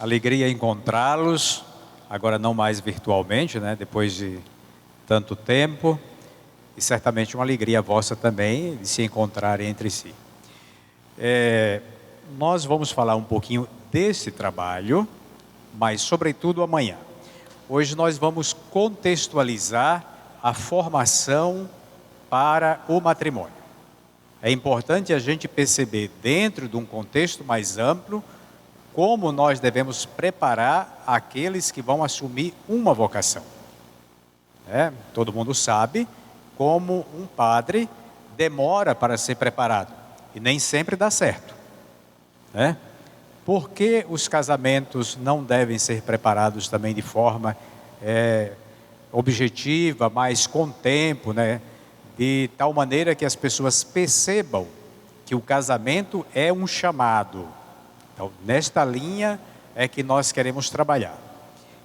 Alegria encontrá-los, agora não mais virtualmente, né? Depois de tanto tempo. E certamente uma alegria vossa também de se encontrarem entre si. Nós vamos falar um pouquinho desse trabalho, mas sobretudo amanhã. Hoje nós vamos contextualizar a formação para o matrimônio. É importante a gente perceber, dentro de um contexto mais amplo, como nós devemos preparar aqueles que vão assumir uma vocação. Todo mundo sabe como um padre demora para ser preparado e nem sempre dá certo. Por que os casamentos não devem ser preparados também de forma objetiva, mas com tempo, de tal maneira que as pessoas percebam que o casamento é um chamado. Então, nesta linha é que nós queremos trabalhar.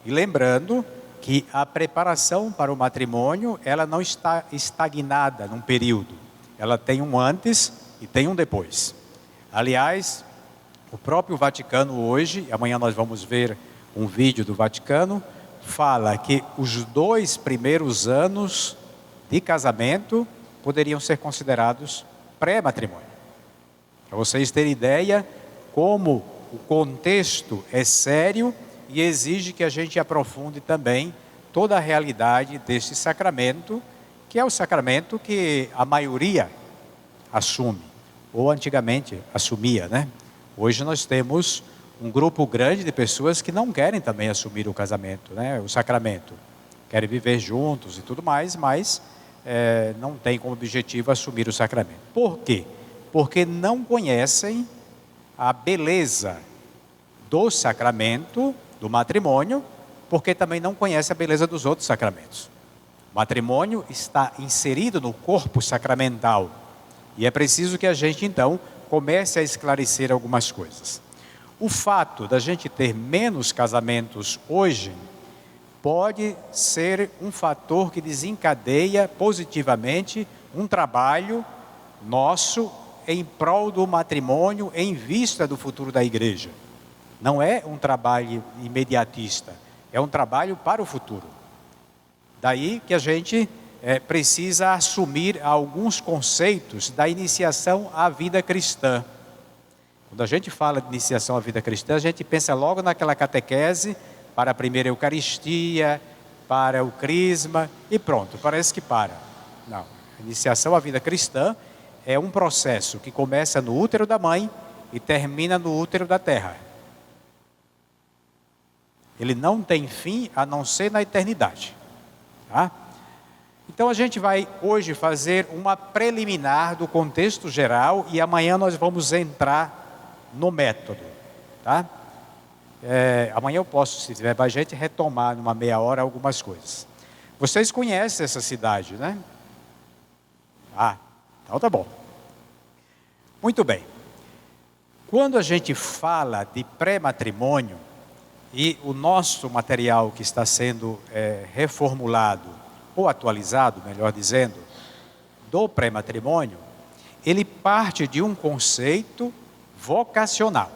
E lembrando que a preparação para o matrimônio, ela não está estagnada num período. Ela tem um antes e tem um depois. Aliás, o próprio Vaticano hoje, amanhã nós vamos ver um vídeo do Vaticano, fala que os 2 primeiros anos de casamento poderiam ser considerados pré-matrimônio. Para vocês terem ideia, como o contexto é sério e exige que a gente aprofunde também toda a realidade deste sacramento, que é o sacramento que a maioria assume, ou antigamente assumia, Hoje nós temos um grupo grande de pessoas que não querem também assumir o casamento, o sacramento. Querem viver juntos e tudo mais, mas não tem como objetivo assumir o sacramento. Por quê? Porque não conhecem a beleza do sacramento, do matrimônio, porque também não conhecem a beleza dos outros sacramentos. O matrimônio está inserido no corpo sacramental e é preciso que a gente então comece a esclarecer algumas coisas. O fato da gente ter menos casamentos hoje pode ser um fator que desencadeia positivamente um trabalho nosso em prol do matrimônio em vista do futuro da igreja. Não é um trabalho imediatista, é um trabalho para o futuro. Daí que a gente precisa assumir alguns conceitos da iniciação à vida cristã. Quando a gente fala de iniciação à vida cristã, a gente pensa logo naquela catequese para a primeira Eucaristia, para o crisma e pronto, parece que para. Não, a iniciação à vida cristã é um processo que começa no útero da mãe e termina no útero da terra. Ele não tem fim a não ser na eternidade. Então a gente vai hoje fazer uma preliminar do contexto geral e amanhã nós vamos entrar no método. Amanhã eu posso, se tiver mais gente, retomar numa meia hora algumas coisas. Vocês conhecem essa cidade, então tá bom. Muito bem. Quando a gente fala de pré-matrimônio, e o nosso material que está sendo reformulado, ou atualizado, melhor dizendo, do pré-matrimônio, ele parte de um conceito vocacional.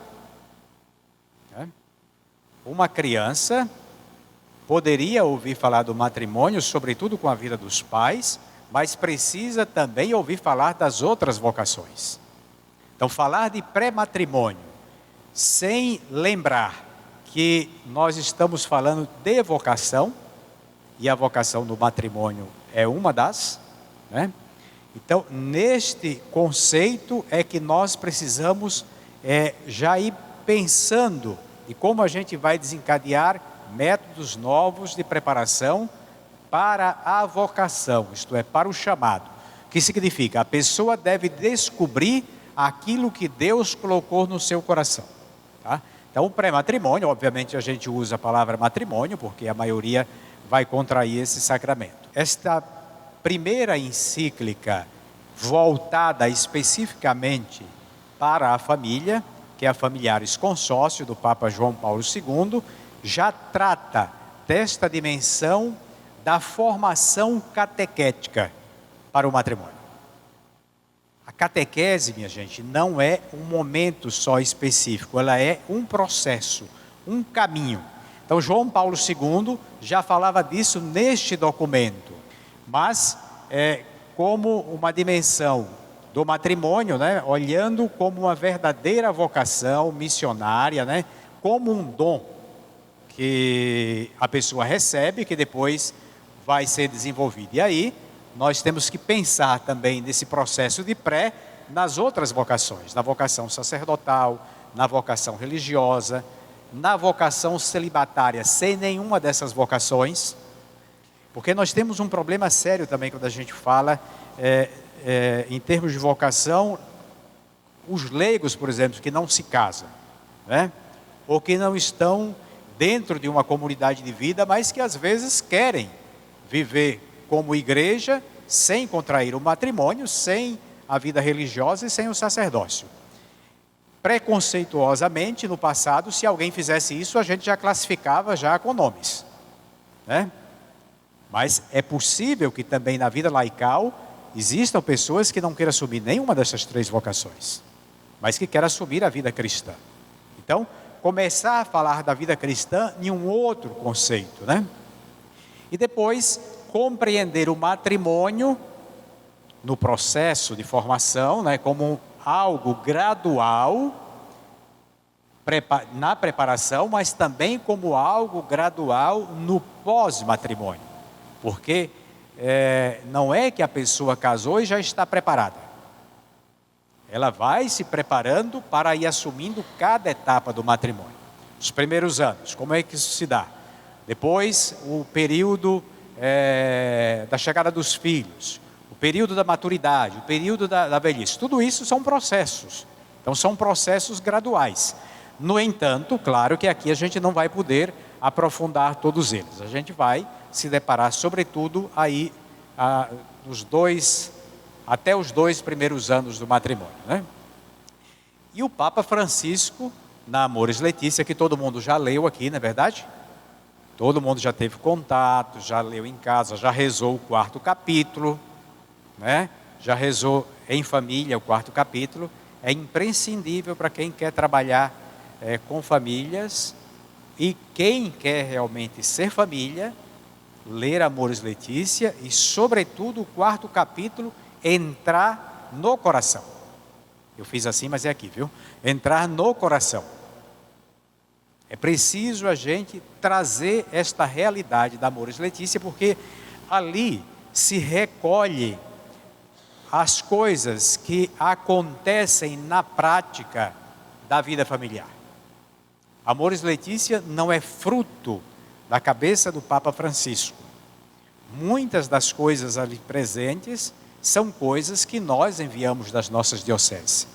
Uma criança poderia ouvir falar do matrimônio, sobretudo com a vida dos pais, mas precisa também ouvir falar das outras vocações. Então, falar de pré-matrimônio, sem lembrar que nós estamos falando de vocação, e a vocação do matrimônio é uma das, Então, neste conceito é que nós precisamos já ir pensando de como a gente vai desencadear métodos novos de preparação para a vocação, isto é, para o chamado. O que significa? A pessoa deve descobrir aquilo que Deus colocou no seu coração. Então, o pré-matrimônio, obviamente a gente usa a palavra matrimônio, porque a maioria vai contrair esse sacramento. Esta primeira encíclica voltada especificamente para a família, que é a Familiaris Consócio, do Papa João Paulo II, já trata desta dimensão da formação catequética para o matrimônio. A catequese, minha gente, não é um momento só específico, ela é um processo, um caminho. Então João Paulo II já falava disso neste documento, mas como uma dimensão do matrimônio, né, olhando como uma verdadeira vocação missionária, né, como um dom que a pessoa recebe, que depois vai ser desenvolvido. E aí nós temos que pensar também nesse processo de pré nas outras vocações, na vocação sacerdotal, na vocação religiosa, na vocação celibatária, sem nenhuma dessas vocações, porque nós temos um problema sério também quando a gente fala em termos de vocação, os leigos, por exemplo, que não se casam, né? Ou que não estão dentro de uma comunidade de vida, mas que às vezes querem viver como igreja, sem contrair o matrimônio, sem a vida religiosa e sem o sacerdócio. Preconceituosamente, no passado, se alguém fizesse isso, a gente já classificava já com nomes, né? Mas é possível que também na vida laical existam pessoas que não queiram assumir nenhuma dessas três vocações, mas que querem assumir a vida cristã. Então, começar a falar da vida cristã em um outro conceito, né? E depois, compreender o matrimônio no processo de formação, né, como algo gradual na preparação, mas também como algo gradual no pós-matrimônio. Porque não é que a pessoa casou e já está preparada. Ela vai se preparando para ir assumindo cada etapa do matrimônio. Os primeiros anos, como é que isso se dá? Depois, o período da chegada dos filhos, o período da maturidade, o período da velhice. Tudo isso são processos. Então, são processos graduais. No entanto, claro que aqui a gente não vai poder aprofundar todos eles. A gente vai se deparar, sobretudo, aí até os 2 primeiros anos do matrimônio, né? E o Papa Francisco, na Amoris Laetitia, que todo mundo já leu aqui, não é verdade? Todo mundo já teve contato, já leu em casa, já rezou o 4º capítulo, né? Já rezou em família o 4º capítulo. É imprescindível para quem quer trabalhar com famílias e quem quer realmente ser família, ler Amoris Laetitia e, sobretudo, o 4º capítulo, entrar no coração. Eu fiz assim, mas é aqui, viu? Entrar no coração. É preciso a gente trazer esta realidade da Amoris Laetitia, porque ali se recolhe as coisas que acontecem na prática da vida familiar. Amoris Laetitia não é fruto da cabeça do Papa Francisco. Muitas das coisas ali presentes são coisas que nós enviamos das nossas dioceses.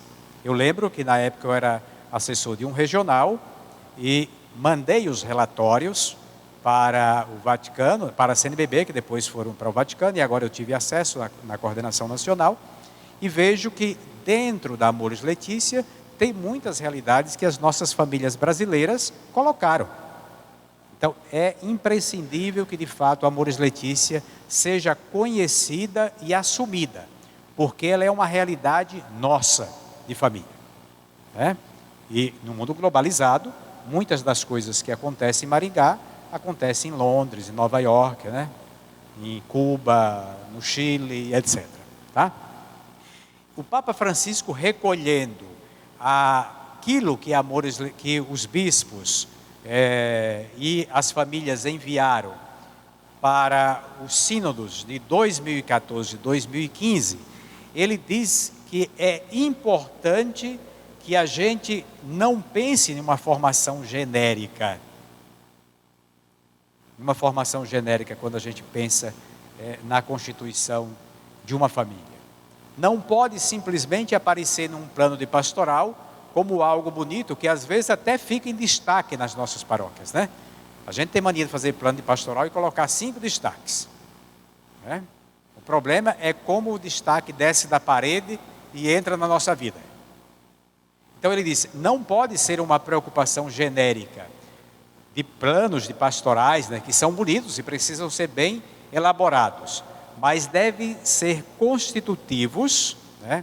Eu lembro que na época eu era assessor de um regional e mandei os relatórios para o Vaticano, para a CNBB, que depois foram para o Vaticano, e agora eu tive acesso na coordenação nacional, e vejo que dentro da Amoris Laetitia tem muitas realidades que as nossas famílias brasileiras colocaram. Então, é imprescindível que, de fato, a Amoris Laetitia seja conhecida e assumida, porque ela é uma realidade nossa, de família, né? E no mundo globalizado, muitas das coisas que acontecem em Maringá, acontecem em Londres, em Nova York, né? Em Cuba, no Chile, etc. Tá? O Papa Francisco, recolhendo aquilo que os bispos e as famílias enviaram para os sínodos de 2014 e 2015, ele diz que é importante que a gente não pense em uma formação genérica. Uma formação genérica quando a gente pensa na constituição de uma família. Não pode simplesmente aparecer num plano de pastoral como algo bonito, que às vezes até fica em destaque nas nossas paróquias, né? A gente tem mania de fazer plano de pastoral e colocar 5 destaques, né? O problema é como o destaque desce da parede e entra na nossa vida. Então ele diz, não pode ser uma preocupação genérica de planos de pastorais, né, que são bonitos e precisam ser bem elaborados, mas devem ser constitutivos, né?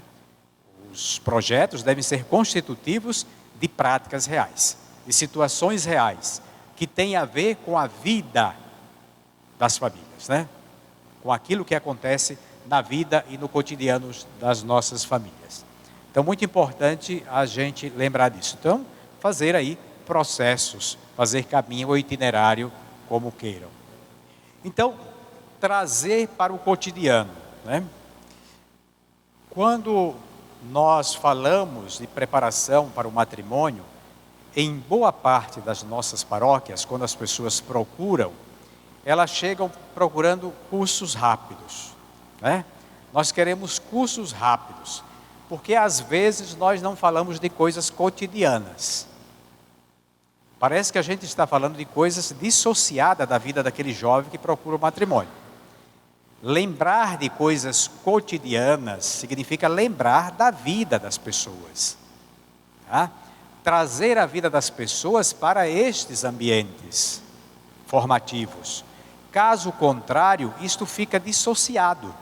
Os projetos devem ser constitutivos de práticas reais. de situações reais, que têm a ver com a vida das famílias, né? Com aquilo que acontece na vida e no cotidiano das nossas famílias. Então, muito importante a gente lembrar disso. Então, fazer aí processos, fazer caminho ou itinerário, como queiram. Então, trazer para o cotidiano, né? Quando nós falamos de preparação para o matrimônio, em boa parte das nossas paróquias, quando as pessoas procuram, elas chegam procurando cursos rápidos, né? Nós queremos cursos rápidos, porque às vezes nós não falamos de coisas cotidianas. Parece que a gente está falando de coisas dissociadas da vida daquele jovem que procura o matrimônio. Lembrar de coisas cotidianas significa lembrar da vida das pessoas, tá? Trazer a vida das pessoas para estes ambientes formativos. Caso contrário, isto fica dissociado,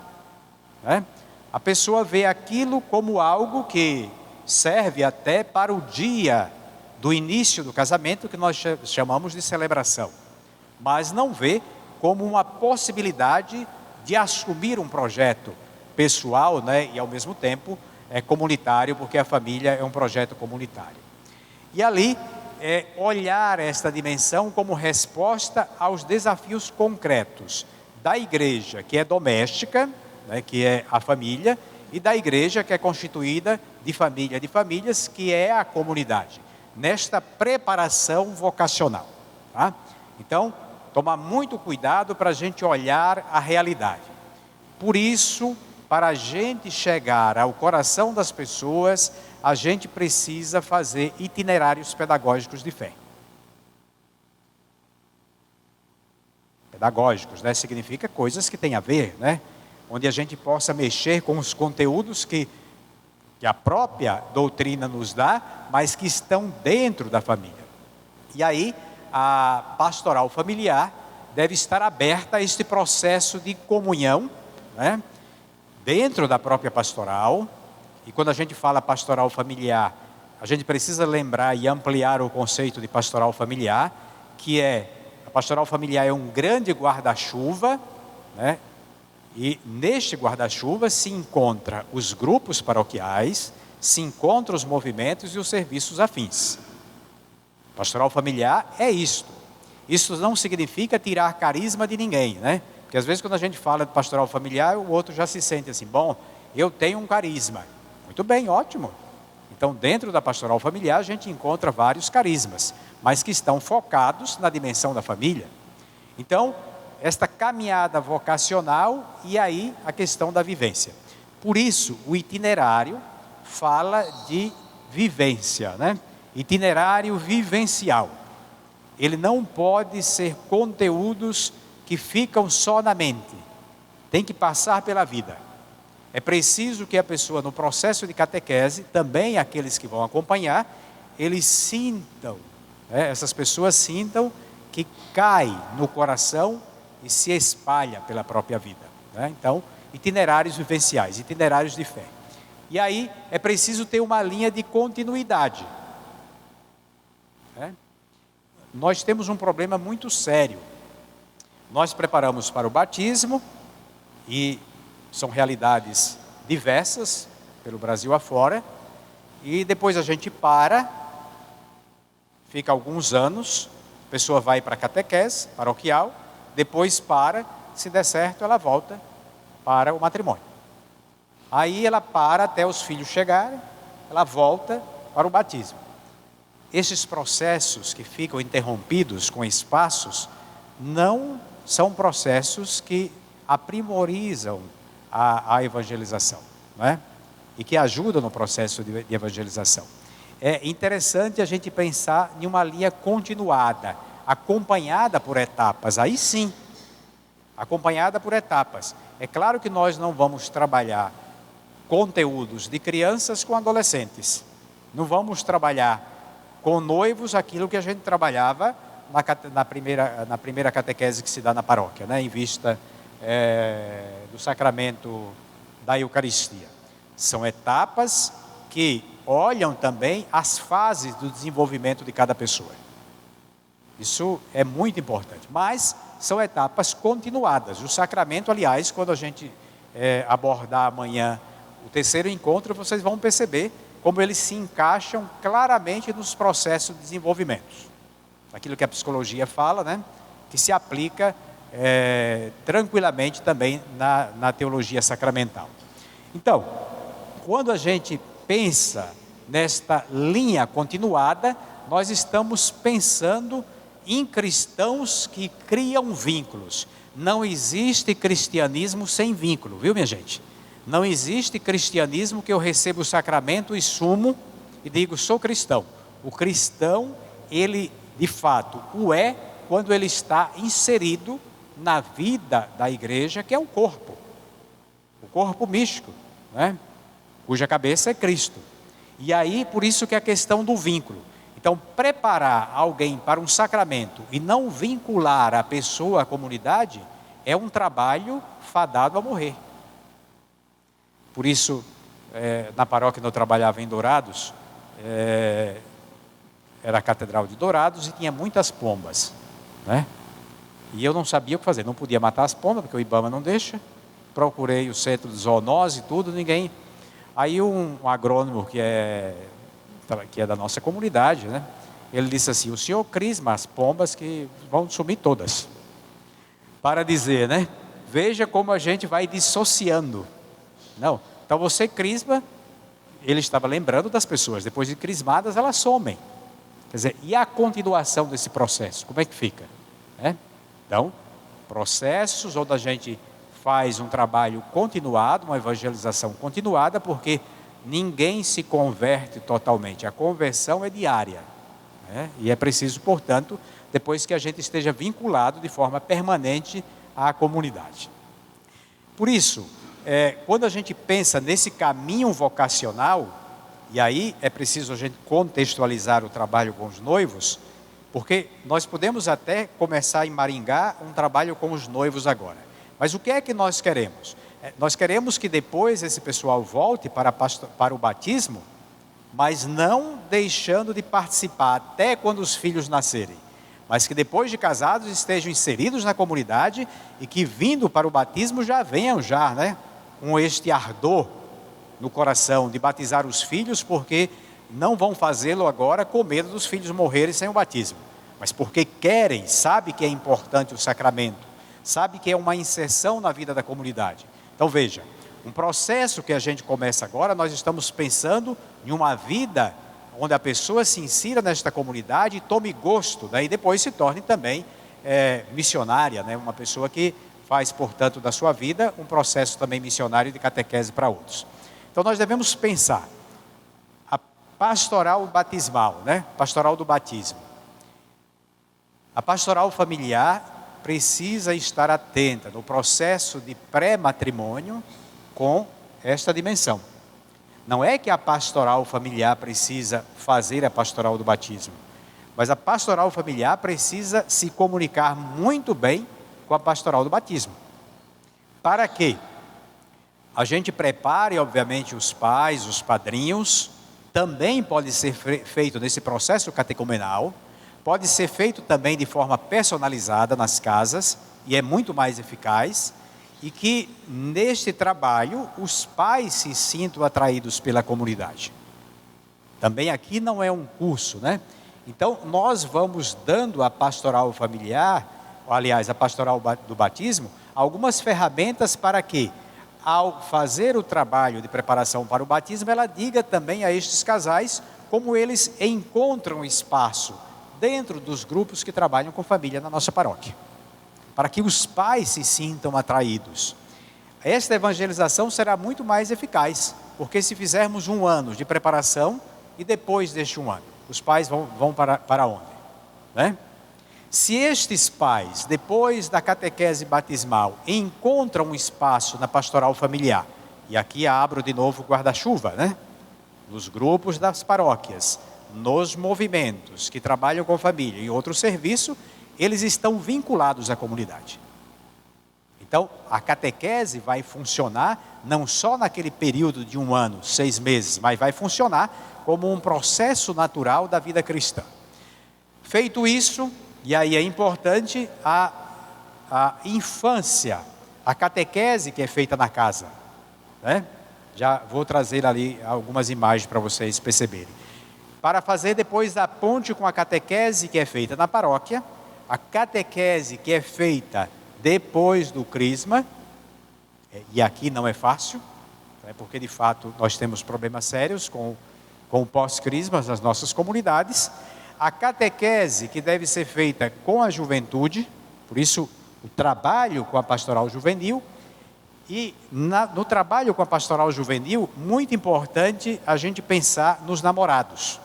né? A pessoa vê aquilo como algo que serve até para o dia do início do casamento, que nós chamamos de celebração, mas não vê como uma possibilidade de assumir um projeto pessoal, né, e ao mesmo tempo comunitário, porque a família é um projeto comunitário. E ali olhar esta dimensão como resposta aos desafios concretos da igreja, que é doméstica, né, que é a família, e da igreja, que é constituída de família de famílias, que é a comunidade, nesta preparação vocacional, tá? Então, tomar muito cuidado para a gente olhar a realidade. Por isso, para a gente chegar ao coração das pessoas, a gente precisa fazer itinerários pedagógicos de fé. Pedagógicos, né? Significa coisas que têm a ver, né? Onde a gente possa mexer com os conteúdos que a própria doutrina nos dá, mas que estão dentro da família. E aí, a pastoral familiar deve estar aberta a este processo de comunhão, né, dentro da própria pastoral. E quando a gente fala pastoral familiar, a gente precisa lembrar e ampliar o conceito de pastoral familiar, que a pastoral familiar é um grande guarda-chuva, né, e neste guarda-chuva se encontra os grupos paroquiais, se encontram os movimentos e os serviços afins. Pastoral familiar é isto. Isso não significa tirar carisma de ninguém, né? Porque às vezes quando a gente fala de pastoral familiar, o outro já se sente assim, bom, eu tenho um carisma. Muito bem, ótimo. Então, dentro da pastoral familiar, a gente encontra vários carismas, mas que estão focados na dimensão da família. Então, esta caminhada vocacional e aí a questão da vivência. Por isso, o itinerário fala de vivência, né? Itinerário vivencial. Ele não pode ser conteúdos que ficam só na mente. Tem que passar pela vida. É preciso que a pessoa, no processo de catequese, também aqueles que vão acompanhar, eles sintam, né? Essas pessoas sintam que cai no coração e se espalha pela própria vida, né? Então, itinerários vivenciais, itinerários de fé. E aí é preciso ter uma linha de continuidade, né? Nós temos um problema muito sério. Nós preparamos para o batismo e são realidades diversas pelo Brasil afora, e depois a gente fica alguns anos, a pessoa vai para a catequese paroquial, depois se der certo ela volta para o matrimônio. Aí ela até os filhos chegarem, ela volta para o batismo. Esses processos que ficam interrompidos com espaços, não são processos que aprimorizam a evangelização, não é? E que ajudam no processo de evangelização. É interessante a gente pensar em uma linha continuada, acompanhada por etapas, aí sim, acompanhada por etapas. É claro que nós não vamos trabalhar conteúdos de crianças com adolescentes, não vamos trabalhar com noivos aquilo que a gente trabalhava na primeira catequese que se dá na paróquia, né, em vista do sacramento da Eucaristia. São etapas que olham também as fases do desenvolvimento de cada pessoa. Isso é muito importante, mas são etapas continuadas. O sacramento, aliás, quando a gente abordar amanhã o terceiro encontro, vocês vão perceber como eles se encaixam claramente nos processos de desenvolvimento. Aquilo que a psicologia fala, né? Que se aplica tranquilamente também na teologia sacramental. Então, quando a gente pensa nesta linha continuada, nós estamos pensando em cristãos que criam vínculos. Não existe cristianismo sem vínculo, viu, minha gente? Não existe cristianismo que eu recebo o sacramento e sumo e digo, sou cristão. O cristão, ele de fato o é quando ele está inserido na vida da igreja, que é o corpo místico, né? Cuja cabeça é Cristo. E aí, por isso que é a questão do vínculo. Então, preparar alguém para um sacramento e não vincular a pessoa à comunidade é um trabalho fadado a morrer. Por isso, na paróquia que eu trabalhava em Dourados, era a Catedral de Dourados e tinha muitas pombas, né? E eu não sabia o que fazer, não podia matar as pombas, porque o IBAMA não deixa. Procurei o centro de zoonose e tudo, ninguém. Aí um agrônomo que é da nossa comunidade, né? Ele disse assim, o senhor crisma as pombas que vão sumir todas. Para dizer, né? Veja como a gente vai dissociando. Não, então você crisma, ele estava lembrando das pessoas, depois de crismadas elas somem. Quer dizer, e a continuação desse processo, como é que fica? Então, processos onde a gente faz um trabalho continuado, uma evangelização continuada, porque ninguém se converte totalmente, a conversão é diária, né? E é preciso, portanto, depois que a gente esteja vinculado de forma permanente à comunidade. Por isso, quando a gente pensa nesse caminho vocacional, e aí é preciso a gente contextualizar o trabalho com os noivos, porque nós podemos até começar em Maringá um trabalho com os noivos agora. Mas o que é que nós queremos? Nós queremos que depois esse pessoal volte para o batismo, mas não deixando de participar até quando os filhos nascerem. Mas que depois de casados estejam inseridos na comunidade e que vindo para o batismo já venham né, com este ardor no coração de batizar os filhos, porque não vão fazê-lo agora com medo dos filhos morrerem sem o batismo, mas porque querem, sabe que é importante o sacramento, sabe que é uma inserção na vida da comunidade. Então veja, um processo que a gente começa agora, nós estamos pensando em uma vida onde a pessoa se insira nesta comunidade e tome gosto, e depois se torne também missionária, né? Uma pessoa que faz, portanto, da sua vida um processo também missionário de catequese para outros. Então nós devemos pensar a pastoral batismal, né? Pastoral do batismo. A pastoral familiar precisa estar atenta no processo de pré-matrimônio com esta dimensão. Não é que a pastoral familiar precisa fazer a pastoral do batismo, mas a pastoral familiar precisa se comunicar muito bem com a pastoral do batismo. Para quê? A gente prepare, obviamente, os pais, os padrinhos, também pode ser feito nesse processo catecumenal, pode ser feito também de forma personalizada nas casas, e é muito mais eficaz, e que neste trabalho os pais se sintam atraídos pela comunidade. Também aqui não é um curso, né? Então nós vamos dando à pastoral familiar, aliás, a pastoral do batismo, algumas ferramentas para que, ao fazer o trabalho de preparação para o batismo, ela diga também a estes casais como eles encontram espaço dentro dos grupos que trabalham com família na nossa paróquia, para que os pais se sintam atraídos. Esta evangelização será muito mais eficaz, porque se fizermos 1 ano de preparação e depois deste 1 ano, os pais vão para onde? Né? Se estes pais, depois da catequese batismal, encontram um espaço na pastoral familiar, e aqui abro de novo o guarda-chuva, né? Nos grupos das paróquias, nos movimentos que trabalham com família e outro serviço, eles estão vinculados à comunidade. Então, a catequese vai funcionar não só naquele período de 1 ano, 6 meses, mas vai funcionar como um processo natural da vida cristã. Feito isso, e aí é importante a infância, a catequese que é feita na casa, né? Já vou trazer ali algumas imagens para vocês perceberem. Para fazer depois a ponte com a catequese que é feita na paróquia, a catequese que é feita depois do crisma, e aqui não é fácil, né, porque de fato nós temos problemas sérios com o pós-crisma nas nossas comunidades. A catequese que deve ser feita com a juventude, por isso o trabalho com a pastoral juvenil, e no trabalho com a pastoral juvenil, muito importante a gente pensar nos namorados.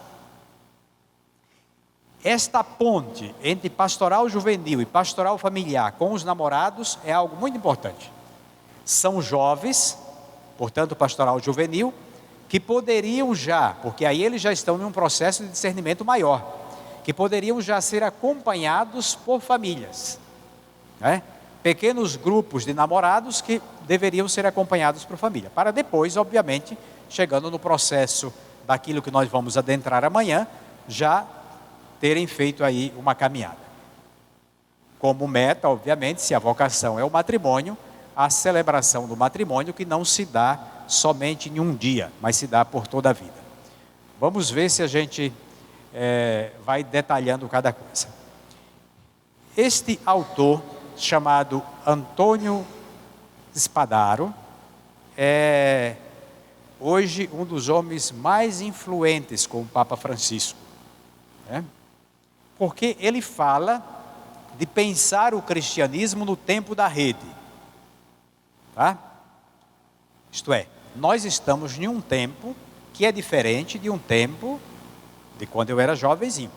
Esta ponte entre pastoral juvenil e pastoral familiar com os namorados é algo muito importante. São jovens, portanto pastoral juvenil, que poderiam já, porque aí eles já estão em um processo de discernimento maior, que poderiam já ser acompanhados por famílias, né? Pequenos grupos de namorados que deveriam ser acompanhados por família, para depois, obviamente, chegando no processo daquilo que nós vamos adentrar amanhã, já terem feito aí uma caminhada. Como meta, obviamente, se a vocação é o matrimônio, a celebração do matrimônio que não se dá somente em um dia, mas se dá por toda a vida. Vamos ver se a gente vai detalhando cada coisa. Este autor, chamado Antônio Spadaro, é hoje um dos homens mais influentes com o Papa Francisco, né? Porque ele fala de pensar o cristianismo no tempo da rede, tá? Isto é, nós estamos em um tempo que é diferente de um tempo de quando eu era jovenzinho.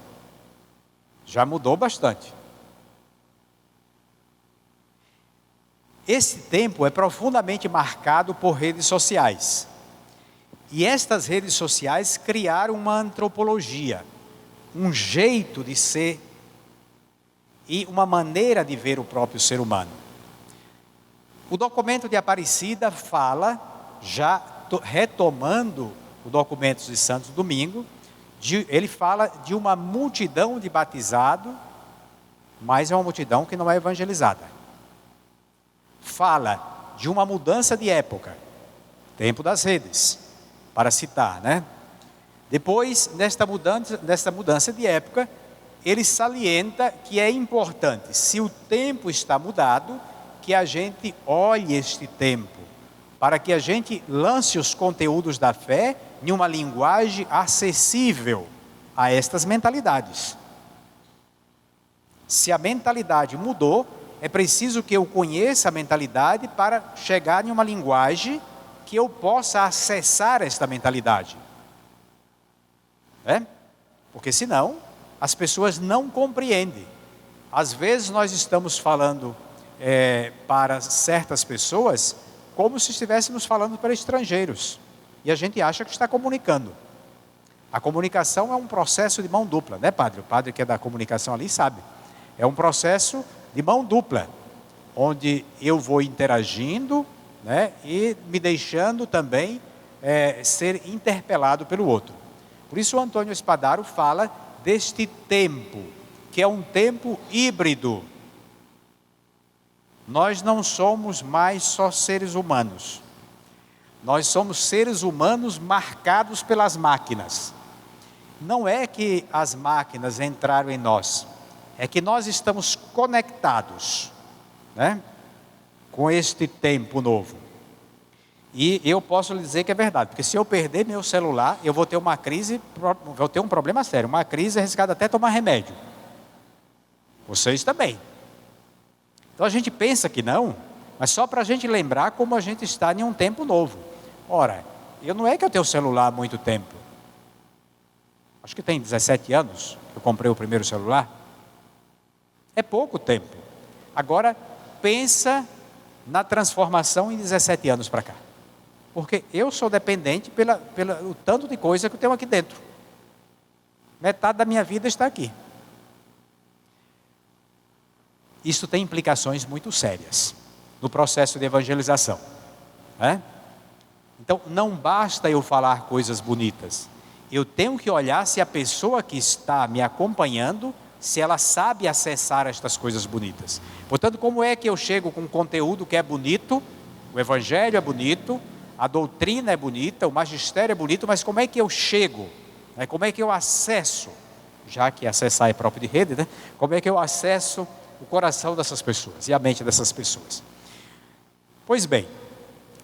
Já mudou bastante. Esse tempo é profundamente marcado por redes sociais. E estas redes sociais criaram uma antropologia, um jeito de ser e uma maneira de ver o próprio ser humano. O documento de Aparecida fala, já retomando o documento de Santo Domingo, ele fala de uma multidão de batizados, mas é uma multidão que não é evangelizada. Fala de uma mudança de época, tempo das redes, para citar, né? Depois, nesta mudança de época, ele salienta que é importante, se o tempo está mudado, que a gente olhe este tempo, para que a gente lance os conteúdos da fé em uma linguagem acessível a estas mentalidades. Se a mentalidade mudou, é preciso que eu conheça a mentalidade para chegar em uma linguagem que eu possa acessar esta mentalidade. Porque senão, as pessoas não compreendem. Às vezes nós estamos falando para certas pessoas como se estivéssemos falando para estrangeiros. E a gente acha que está comunicando. A comunicação é um processo de mão dupla, né, padre? O padre que é da comunicação ali sabe. É um processo de mão dupla, onde eu vou interagindo, né, e me deixando também ser interpelado pelo outro. Por isso o Antônio Spadaro fala deste tempo, que é um tempo híbrido. Nós não somos mais só seres humanos. Nós somos seres humanos marcados pelas máquinas. Não é que as máquinas entraram em nós, é que nós estamos conectados, né, com este tempo novo. E eu posso lhe dizer que é verdade, porque se eu perder meu celular, eu vou ter uma crise, vou ter um problema sério, uma crise arriscada até tomar remédio. Vocês também. Então a gente pensa que não, mas só para a gente lembrar como a gente está em um tempo novo. Ora, não é que eu tenho celular há muito tempo. Acho que tem 17 anos que eu comprei o primeiro celular. É pouco tempo. Agora, pensa na transformação em 17 anos para cá. Porque eu sou dependente pelo tanto de coisa que eu tenho aqui dentro. Metade da minha vida está aqui. Isso tem implicações muito sérias. no processo de evangelização, né? Então, não basta eu falar coisas bonitas. Eu tenho que olhar se a pessoa que está me acompanhando, se ela sabe acessar estas coisas bonitas. Portanto, como é que eu chego com um conteúdo que é bonito? O evangelho é bonito, a doutrina é bonita, o magistério é bonito, mas como é que eu chego? Como é que eu acesso? Já que acessar é próprio de rede, né? Como é que eu acesso o coração dessas pessoas e a mente dessas pessoas? Pois bem,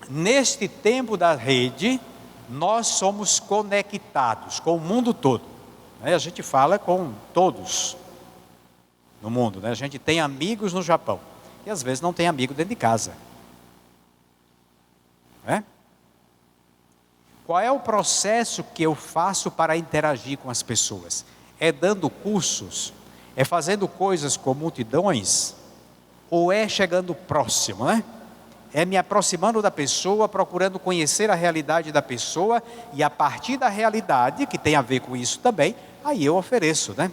neste tempo da rede, nós somos conectados com o mundo todo, né? A gente fala com todos no mundo, né? A gente tem amigos no Japão e às vezes não tem amigo dentro de casa, né? Qual é o processo que eu faço para interagir com as pessoas? É dando cursos? É fazendo coisas com multidões? Ou é chegando próximo, né? É me aproximando da pessoa, procurando conhecer a realidade da pessoa, e a partir da realidade, que tem a ver com isso também, aí eu ofereço, né,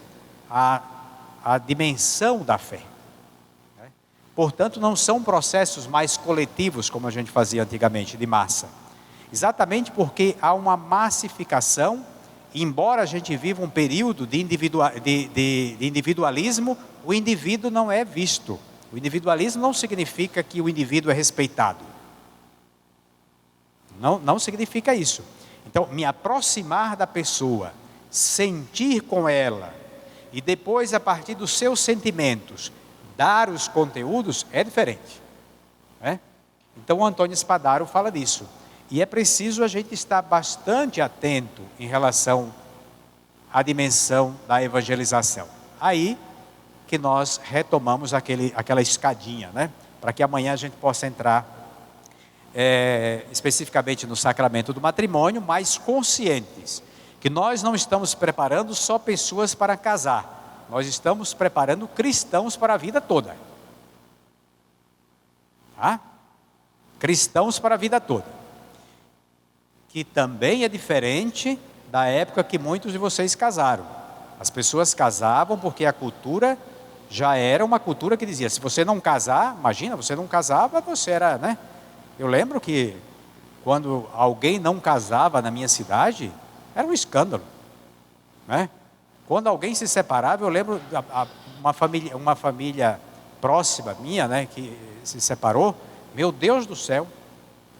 a dimensão da fé. Portanto, não são processos mais coletivos, como a gente fazia antigamente, de massa. Exatamente porque há uma massificação, embora a gente viva um período de individualismo, o indivíduo não é visto. O individualismo não significa que o indivíduo é respeitado. Não significa isso. Então, me aproximar da pessoa, sentir com ela, e depois, a partir dos seus sentimentos, dar os conteúdos, é diferente, né? Então, o Antônio Spadaro fala disso. E é preciso a gente estar bastante atento em relação à dimensão da evangelização. Aí que nós retomamos aquela escadinha, né? Para que amanhã a gente possa entrar especificamente no sacramento do matrimônio, mais conscientes que nós não estamos preparando só pessoas para casar, nós estamos preparando cristãos para a vida toda, tá? Cristãos para a vida toda, que também é diferente da época que muitos de vocês casaram. As pessoas casavam porque a cultura já era uma cultura que dizia, se você não casar, imagina, você não casava, você era, né? Eu lembro que quando alguém não casava na minha cidade, era um escândalo, né? Quando alguém se separava, eu lembro uma família próxima minha, né, que se separou, meu Deus do céu,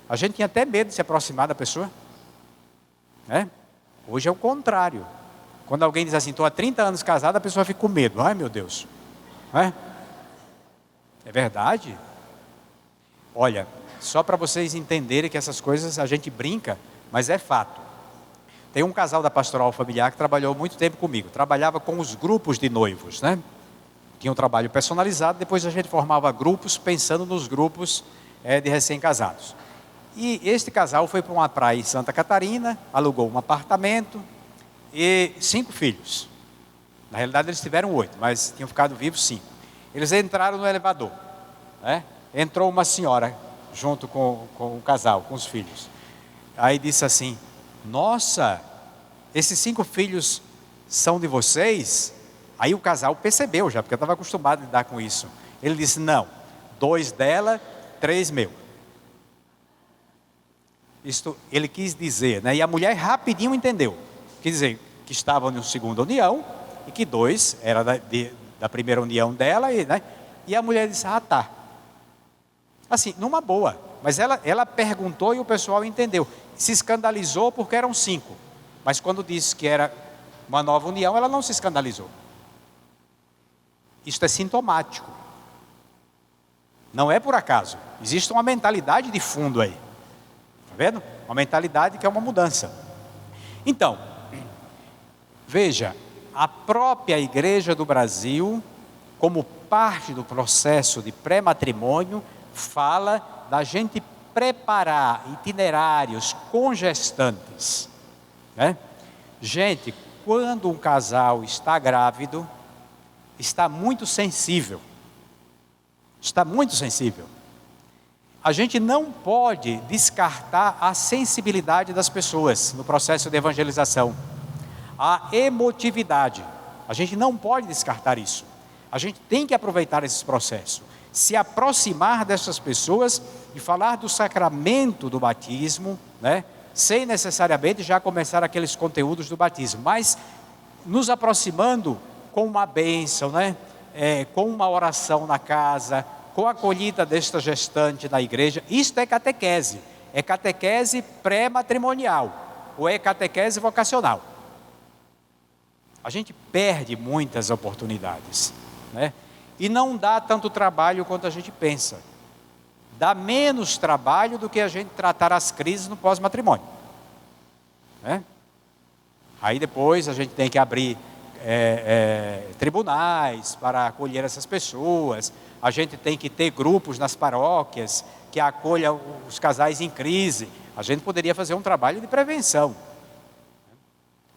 a gente tinha até medo de se aproximar da pessoa, né? Hoje é o contrário. Quando alguém diz assim, estou há 30 anos casado, a pessoa fica com medo. Ai meu Deus, né? É verdade? Olha, só para vocês entenderem que essas coisas a gente brinca, mas é fato. Tem um casal da pastoral familiar que trabalhou muito tempo comigo, trabalhava com os grupos de noivos, né? Tinha um trabalho personalizado, depois a gente formava grupos pensando nos grupos de recém-casados. E este casal foi para uma praia em Santa Catarina, alugou um apartamento e 5 filhos. Na realidade eles tiveram 8, mas tinham ficado vivos 5. Eles entraram no elevador, né? Entrou uma senhora junto com o casal, com os filhos. Aí disse assim, nossa, esses 5 filhos são de vocês? Aí o casal percebeu já, porque estava acostumado a lidar com isso. Ele disse, não, 2 dela, 3 meu. Isto ele quis dizer, né? E a mulher rapidinho entendeu. Quer dizer, que estavam na segunda união e que 2 era da primeira união dela, né? E a mulher disse, ah tá. Assim, numa boa. Mas ela perguntou e o pessoal entendeu. Se escandalizou porque eram 5. Mas quando disse que era uma nova união, ela não se escandalizou. Isto é sintomático. Não é por acaso. Existe uma mentalidade de fundo aí. Está vendo? Uma mentalidade que é uma mudança. Então, veja, a própria Igreja do Brasil, como parte do processo de pré-matrimônio, fala da gente preparar itinerários congestantes, né? Gente, quando um casal está grávido, está muito sensível. Está muito sensível. A gente não pode descartar a sensibilidade das pessoas no processo de evangelização. A emotividade. A gente não pode descartar isso. A gente tem que aproveitar esse processo, se aproximar dessas pessoas e falar do sacramento do batismo, né? Sem necessariamente já começar aqueles conteúdos do batismo, mas nos aproximando com uma bênção, né? Com uma oração na casa, com a acolhida desta gestante na igreja. Isto é catequese pré-matrimonial, ou é catequese vocacional. A gente perde muitas oportunidades, né? E não dá tanto trabalho quanto a gente pensa. Dá menos trabalho do que a gente tratar as crises no pós-matrimônio, né? Aí depois a gente tem que abrir tribunais para acolher essas pessoas. A gente tem que ter grupos nas paróquias que acolham os casais em crise. A gente poderia fazer um trabalho de prevenção.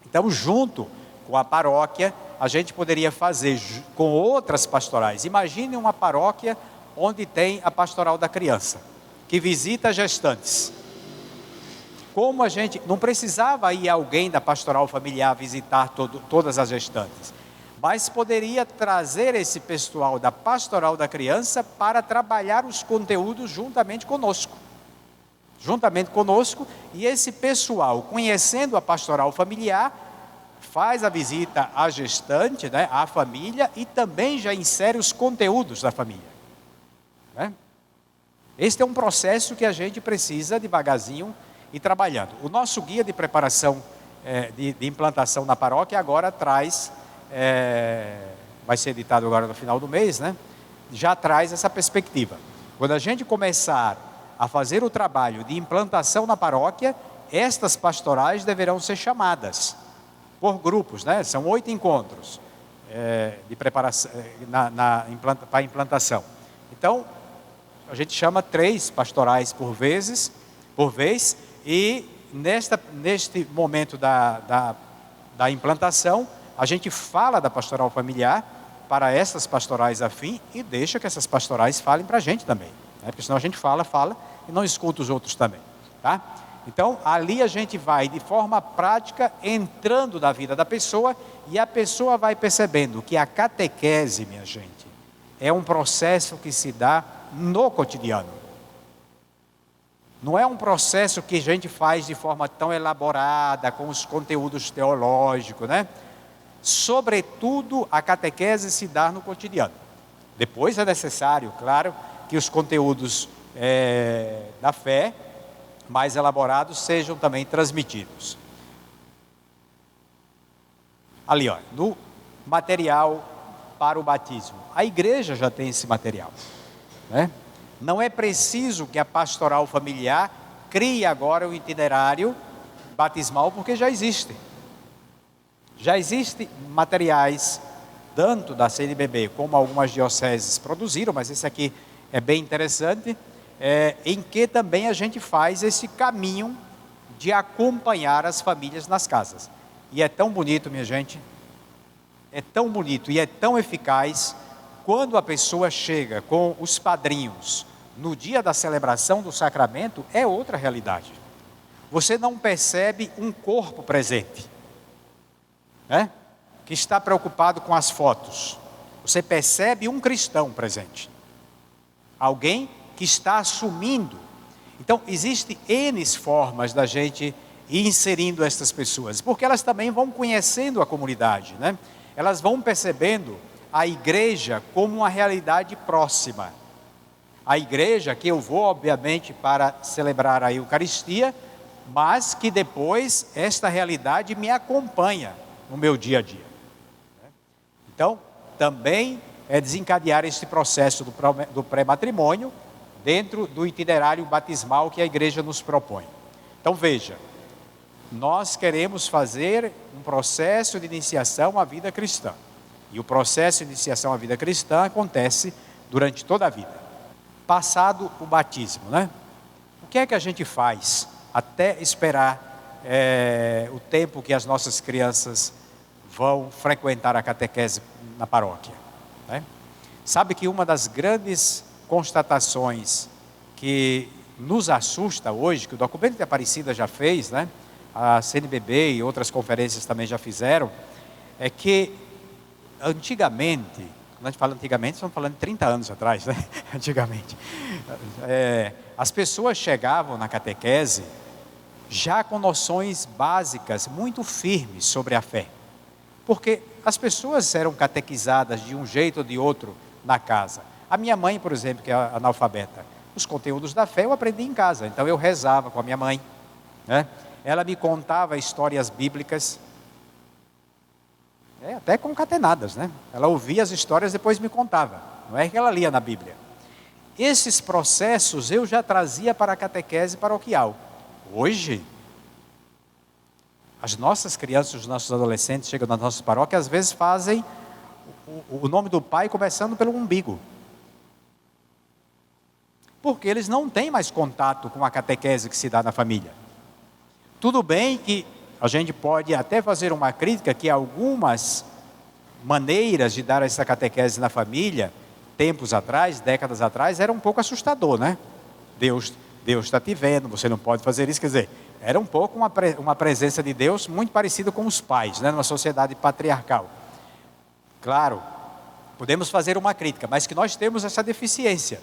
Então, junto com a paróquia, a gente poderia fazer com outras pastorais. Imagine uma paróquia onde tem a pastoral da criança, que visita gestantes. Como a gente não precisava ir alguém da pastoral familiar visitar todas as gestantes, mas poderia trazer esse pessoal da pastoral da criança para trabalhar os conteúdos juntamente conosco. E esse pessoal, conhecendo a pastoral familiar, faz a visita à gestante, né, à família, e também já insere os conteúdos da família, né? Este é um processo que a gente precisa devagarzinho ir trabalhando. O nosso guia de preparação de implantação na paróquia agora traz, vai ser editado agora no final do mês, né? Já traz essa perspectiva. Quando a gente começar a fazer o trabalho de implantação na paróquia, estas pastorais deverão ser chamadas por grupos, né? São 8 encontros de preparação para a implantação. Então, a gente chama 3 pastorais por vez, e neste momento da implantação, a gente fala da pastoral familiar para essas pastorais afim e deixa que essas pastorais falem para a gente também, né? Porque senão a gente fala e não escuta os outros também, tá? Então, ali a gente vai, de forma prática, entrando na vida da pessoa, e a pessoa vai percebendo que a catequese, minha gente, é um processo que se dá no cotidiano. Não é um processo que a gente faz de forma tão elaborada, com os conteúdos teológicos, né? Sobretudo, a catequese se dá no cotidiano. Depois é necessário, claro, que os conteúdos da fé mais elaborados sejam também transmitidos. Ali, ó, no material para o batismo. A igreja já tem esse material, né? Não é preciso que a pastoral familiar crie agora o itinerário batismal, porque já existe. Já existem materiais, tanto da CNBB como algumas dioceses produziram, mas esse aqui é bem interessante, em que também a gente faz esse caminho de acompanhar as famílias nas casas. E é tão bonito, minha gente, é tão bonito e é tão eficaz quando a pessoa chega com os padrinhos no dia da celebração do sacramento. É outra realidade. Você não percebe um corpo presente, né, que está preocupado com as fotos. Você percebe um cristão presente, alguém que está assumindo. Então, existem N formas da gente ir inserindo essas pessoas, porque elas também vão conhecendo a comunidade, né? Elas vão percebendo a igreja como uma realidade próxima. A igreja que eu vou, obviamente, para celebrar a Eucaristia, mas que depois esta realidade me acompanha no meu dia a dia. Então, também é desencadear este processo do pré-matrimônio dentro do itinerário batismal que a igreja nos propõe. Então, veja, nós queremos fazer um processo de iniciação à vida cristã. E o processo de iniciação à vida cristã acontece durante toda a vida. Passado o batismo, né? O que é que a gente faz até esperar o tempo que as nossas crianças vão frequentar a catequese na paróquia, né? Sabe que uma das grandes constatações que nos assusta hoje, que o documento de Aparecida já fez, né? A CNBB e outras conferências também já fizeram, é que antigamente Quando a gente fala antigamente, estamos falando de 30 anos atrás, né? Antigamente. As pessoas chegavam na catequese já com noções básicas muito firmes sobre a fé. Porque as pessoas eram catequizadas de um jeito ou de outro na casa. A minha mãe, por exemplo, que é analfabeta, os conteúdos da fé eu aprendi em casa. Então eu rezava com a minha mãe, né? Ela me contava histórias bíblicas, até concatenadas, né? Ela ouvia as histórias e depois me contava. Não é que ela lia na Bíblia. Esses processos eu já trazia para a catequese paroquial. Hoje, as nossas crianças, os nossos adolescentes chegam na nossa paróquia, às vezes fazem o nome do pai começando pelo umbigo. Porque eles não têm mais contato com a catequese que se dá na família. Tudo bem que a gente pode até fazer uma crítica que algumas maneiras de dar essa catequese na família, tempos atrás, décadas atrás, era um pouco assustador, né? Deus está te vendo, você não pode fazer isso. Quer dizer, era um pouco uma presença de Deus muito parecida com os pais, né? Numa sociedade patriarcal. Claro, podemos fazer uma crítica, mas que nós temos essa deficiência.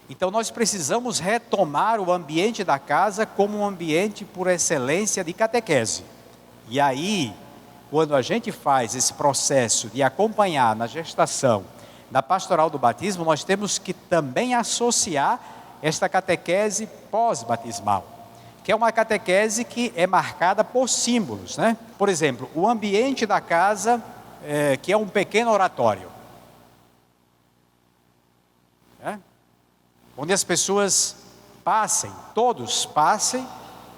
Então nós precisamos retomar o ambiente da casa como um ambiente por excelência de catequese. E aí, quando a gente faz esse processo de acompanhar na gestação, na pastoral do batismo, nós temos que também associar esta catequese pós-batismal, que é uma catequese que é marcada por símbolos, né? Por exemplo, o ambiente da casa, que é um pequeno oratório, onde as pessoas todos passem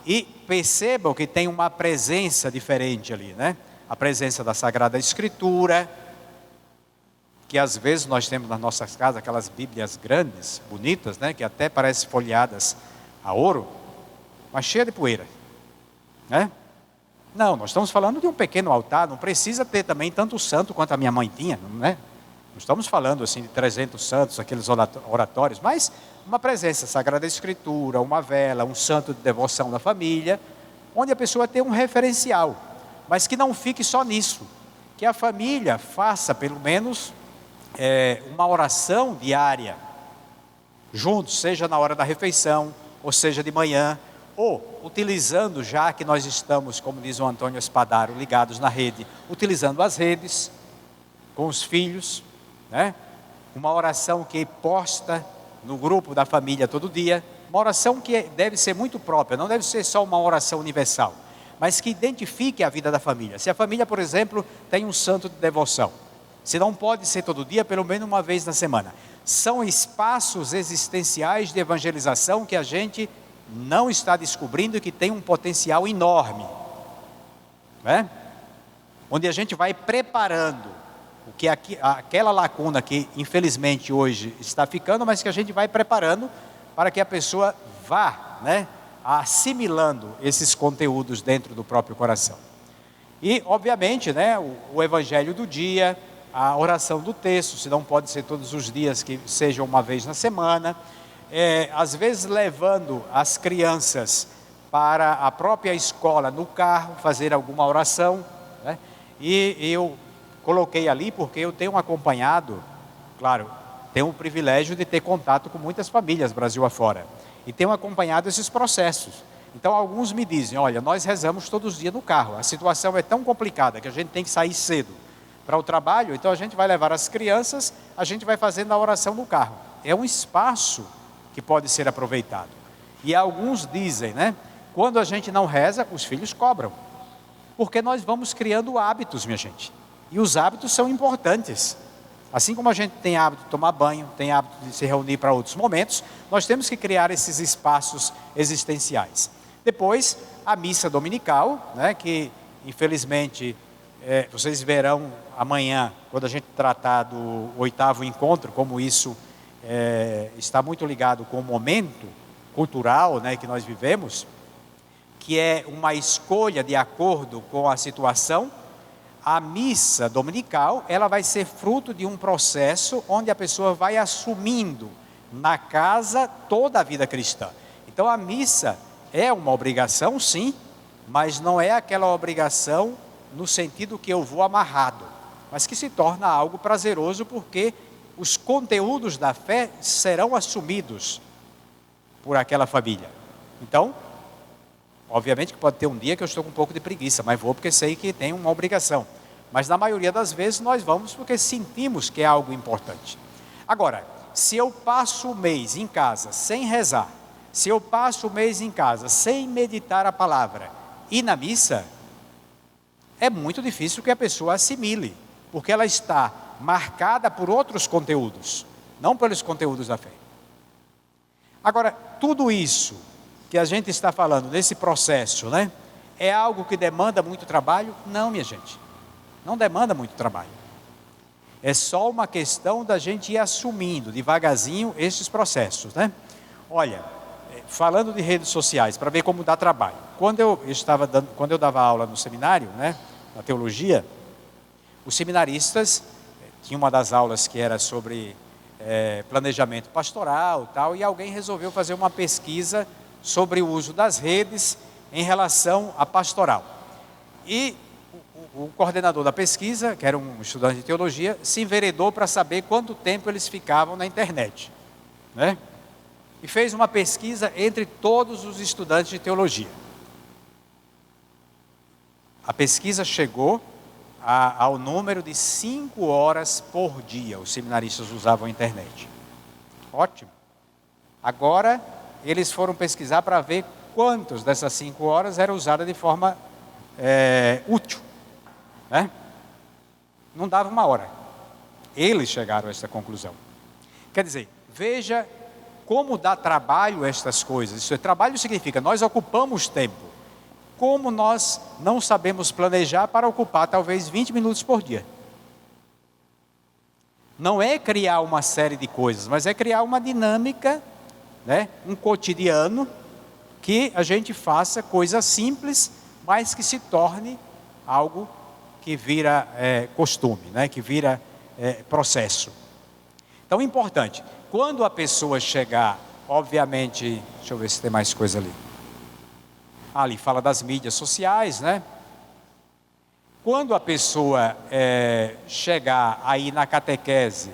e percebam que tem uma presença diferente ali, né? A presença da Sagrada Escritura, que às vezes nós temos nas nossas casas aquelas bíblias grandes, bonitas, né? Que até parecem folheadas a ouro, mas cheia de poeira, né? Não, nós estamos falando de um pequeno altar, não precisa ter também tanto santo quanto a minha mãe tinha, né? Não estamos falando assim de 300 santos, aqueles oratórios, mas uma presença, Sagrada Escritura, uma vela, um santo de devoção da família, onde a pessoa tem um referencial, mas que não fique só nisso, que a família faça pelo menos uma oração diária, juntos, seja na hora da refeição, ou seja de manhã, ou utilizando, já que nós estamos, como diz o Antônio Espadaro, ligados na rede, utilizando as redes, com os filhos, né? Uma oração que posta no grupo da família todo dia, uma oração que deve ser muito própria, não deve ser só uma oração universal, mas que identifique a vida da família. Se a família, por exemplo, tem um santo de devoção, se não pode ser todo dia, pelo menos uma vez na semana. São espaços existenciais de evangelização que a gente não está descobrindo e que tem um potencial enorme, né? Onde a gente vai preparando o que aquela lacuna que infelizmente hoje está ficando, mas que a gente vai preparando para que a pessoa vá, né, assimilando esses conteúdos dentro do próprio coração. E obviamente, né, o evangelho do dia, a oração do texto, se não pode ser todos os dias, que seja uma vez na semana, às vezes levando as crianças para a própria escola no carro, fazer alguma oração, né? E eu coloquei ali porque eu tenho acompanhado, claro, tenho o privilégio de ter contato com muitas famílias Brasil afora, e tenho acompanhado esses processos. Então alguns me dizem, olha, nós rezamos todos os dias no carro, a situação é tão complicada que a gente tem que sair cedo para o trabalho, então a gente vai levar as crianças, a gente vai fazendo a oração no carro. É um espaço que pode ser aproveitado. E alguns dizem, né, quando a gente não reza, os filhos cobram, porque nós vamos criando hábitos, minha gente. E os hábitos são importantes. Assim como a gente tem hábito de tomar banho, tem hábito de se reunir para outros momentos, nós temos que criar esses espaços existenciais. Depois, a missa dominical, né, que infelizmente vocês verão amanhã, quando a gente tratar do 8º encontro, como isso está muito ligado com o momento cultural, né, que nós vivemos, que é uma escolha de acordo com a situação. A missa dominical, ela vai ser fruto de um processo onde a pessoa vai assumindo na casa toda a vida cristã. Então a missa é uma obrigação, sim, mas não é aquela obrigação no sentido que eu vou amarrado. mas que se torna algo prazeroso porque os conteúdos da fé serão assumidos por aquela família. Então, obviamente que pode ter um dia que eu estou com um pouco de preguiça, mas vou porque sei que tem uma obrigação. Mas na maioria das vezes nós vamos porque sentimos que é algo importante. Agora, se eu passo o mês em casa sem rezar, se eu passo o mês em casa sem meditar a palavra e na missa, é muito difícil que a pessoa assimile, porque ela está marcada por outros conteúdos, não pelos conteúdos da fé. Agora, tudo isso que a gente está falando nesse processo, né, é algo que demanda muito trabalho? Não, minha gente, não demanda muito trabalho. É só uma questão da gente ir assumindo devagarzinho esses processos, né? Olha, falando de redes sociais, para ver como dá trabalho. Quando eu dava aula no seminário, né, na teologia, os seminaristas tinham uma das aulas que era sobre planejamento pastoral, tal, e alguém resolveu fazer uma pesquisa sobre o uso das redes em relação à pastoral. E o coordenador da pesquisa, que era um estudante de teologia, se enveredou para saber quanto tempo eles ficavam na internet, né? E fez uma pesquisa entre todos os estudantes de teologia. A pesquisa chegou ao número de 5 horas por dia os seminaristas usavam a internet. Ótimo. Agora, eles foram pesquisar para ver quantas dessas 5 horas eram usadas de forma útil, né? Não dava 1 hora. Eles chegaram a essa conclusão. Quer dizer, veja como dá trabalho estas coisas. Isso é, trabalho significa nós ocupamos tempo. Como nós não sabemos planejar para ocupar talvez 20 minutos por dia. Não é criar uma série de coisas, mas é criar uma dinâmica, né? Um cotidiano que a gente faça coisas simples, mas que se torne algo que vira costume, né? Que vira processo. Então, importante, quando a pessoa chegar, obviamente, deixa eu ver se tem mais coisa ali. Ali fala das mídias sociais, né? Quando a pessoa chegar aí na catequese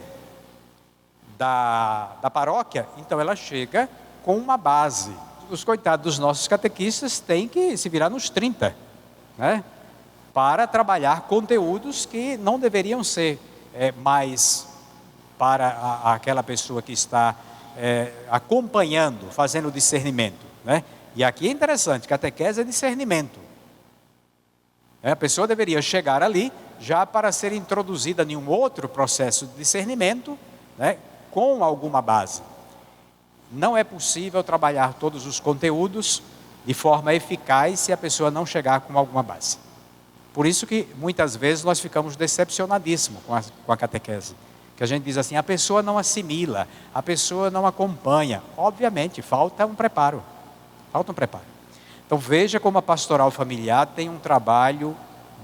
da paróquia, então ela chega com uma base. Os coitados dos nossos catequistas têm que se virar nos 30, né? Para trabalhar conteúdos que não deveriam ser mais para aquela pessoa que está acompanhando, fazendo discernimento, né? E aqui é interessante, catequese é discernimento. A pessoa deveria chegar ali já para ser introduzida em um outro processo de discernimento, né, com alguma base. Não é possível trabalhar todos os conteúdos de forma eficaz se a pessoa não chegar com alguma base. Por isso que muitas vezes nós ficamos decepcionadíssimos com a catequese. Que a gente diz assim, a pessoa não assimila, a pessoa não acompanha. Obviamente, falta um preparo. Falta um preparo. Então veja como a pastoral familiar tem um trabalho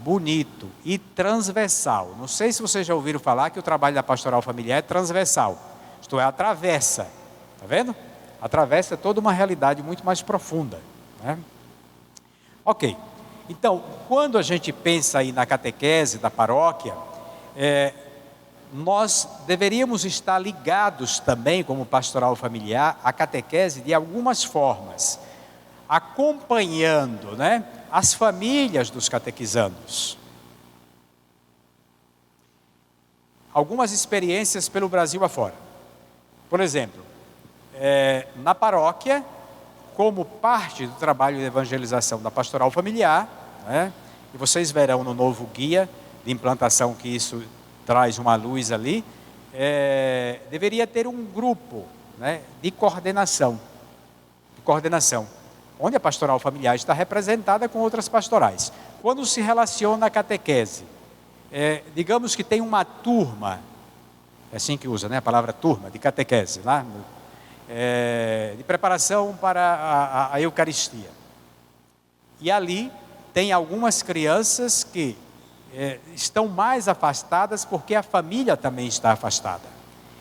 bonito e transversal. Não sei se vocês já ouviram falar que o trabalho da pastoral familiar é transversal. Isto é, atravessa. Está vendo? Atravessa toda uma realidade muito mais profunda, né? Ok. Então, quando a gente pensa aí na catequese da paróquia, nós deveríamos estar ligados também, como pastoral familiar, à catequese de algumas formas, acompanhando, né, as famílias dos catequizandos. Algumas experiências pelo Brasil afora. Por exemplo, na paróquia, como parte do trabalho de evangelização da pastoral familiar, né, e vocês verão no novo guia de implantação que isso traz uma luz ali, deveria ter um grupo, né, de coordenação, onde a pastoral familiar está representada com outras pastorais. Quando se relaciona a catequese, digamos que tem uma turma, é assim que usa, né, a palavra turma, de catequese, lá, de preparação para a Eucaristia. E ali tem algumas crianças que estão mais afastadas porque a família também está afastada.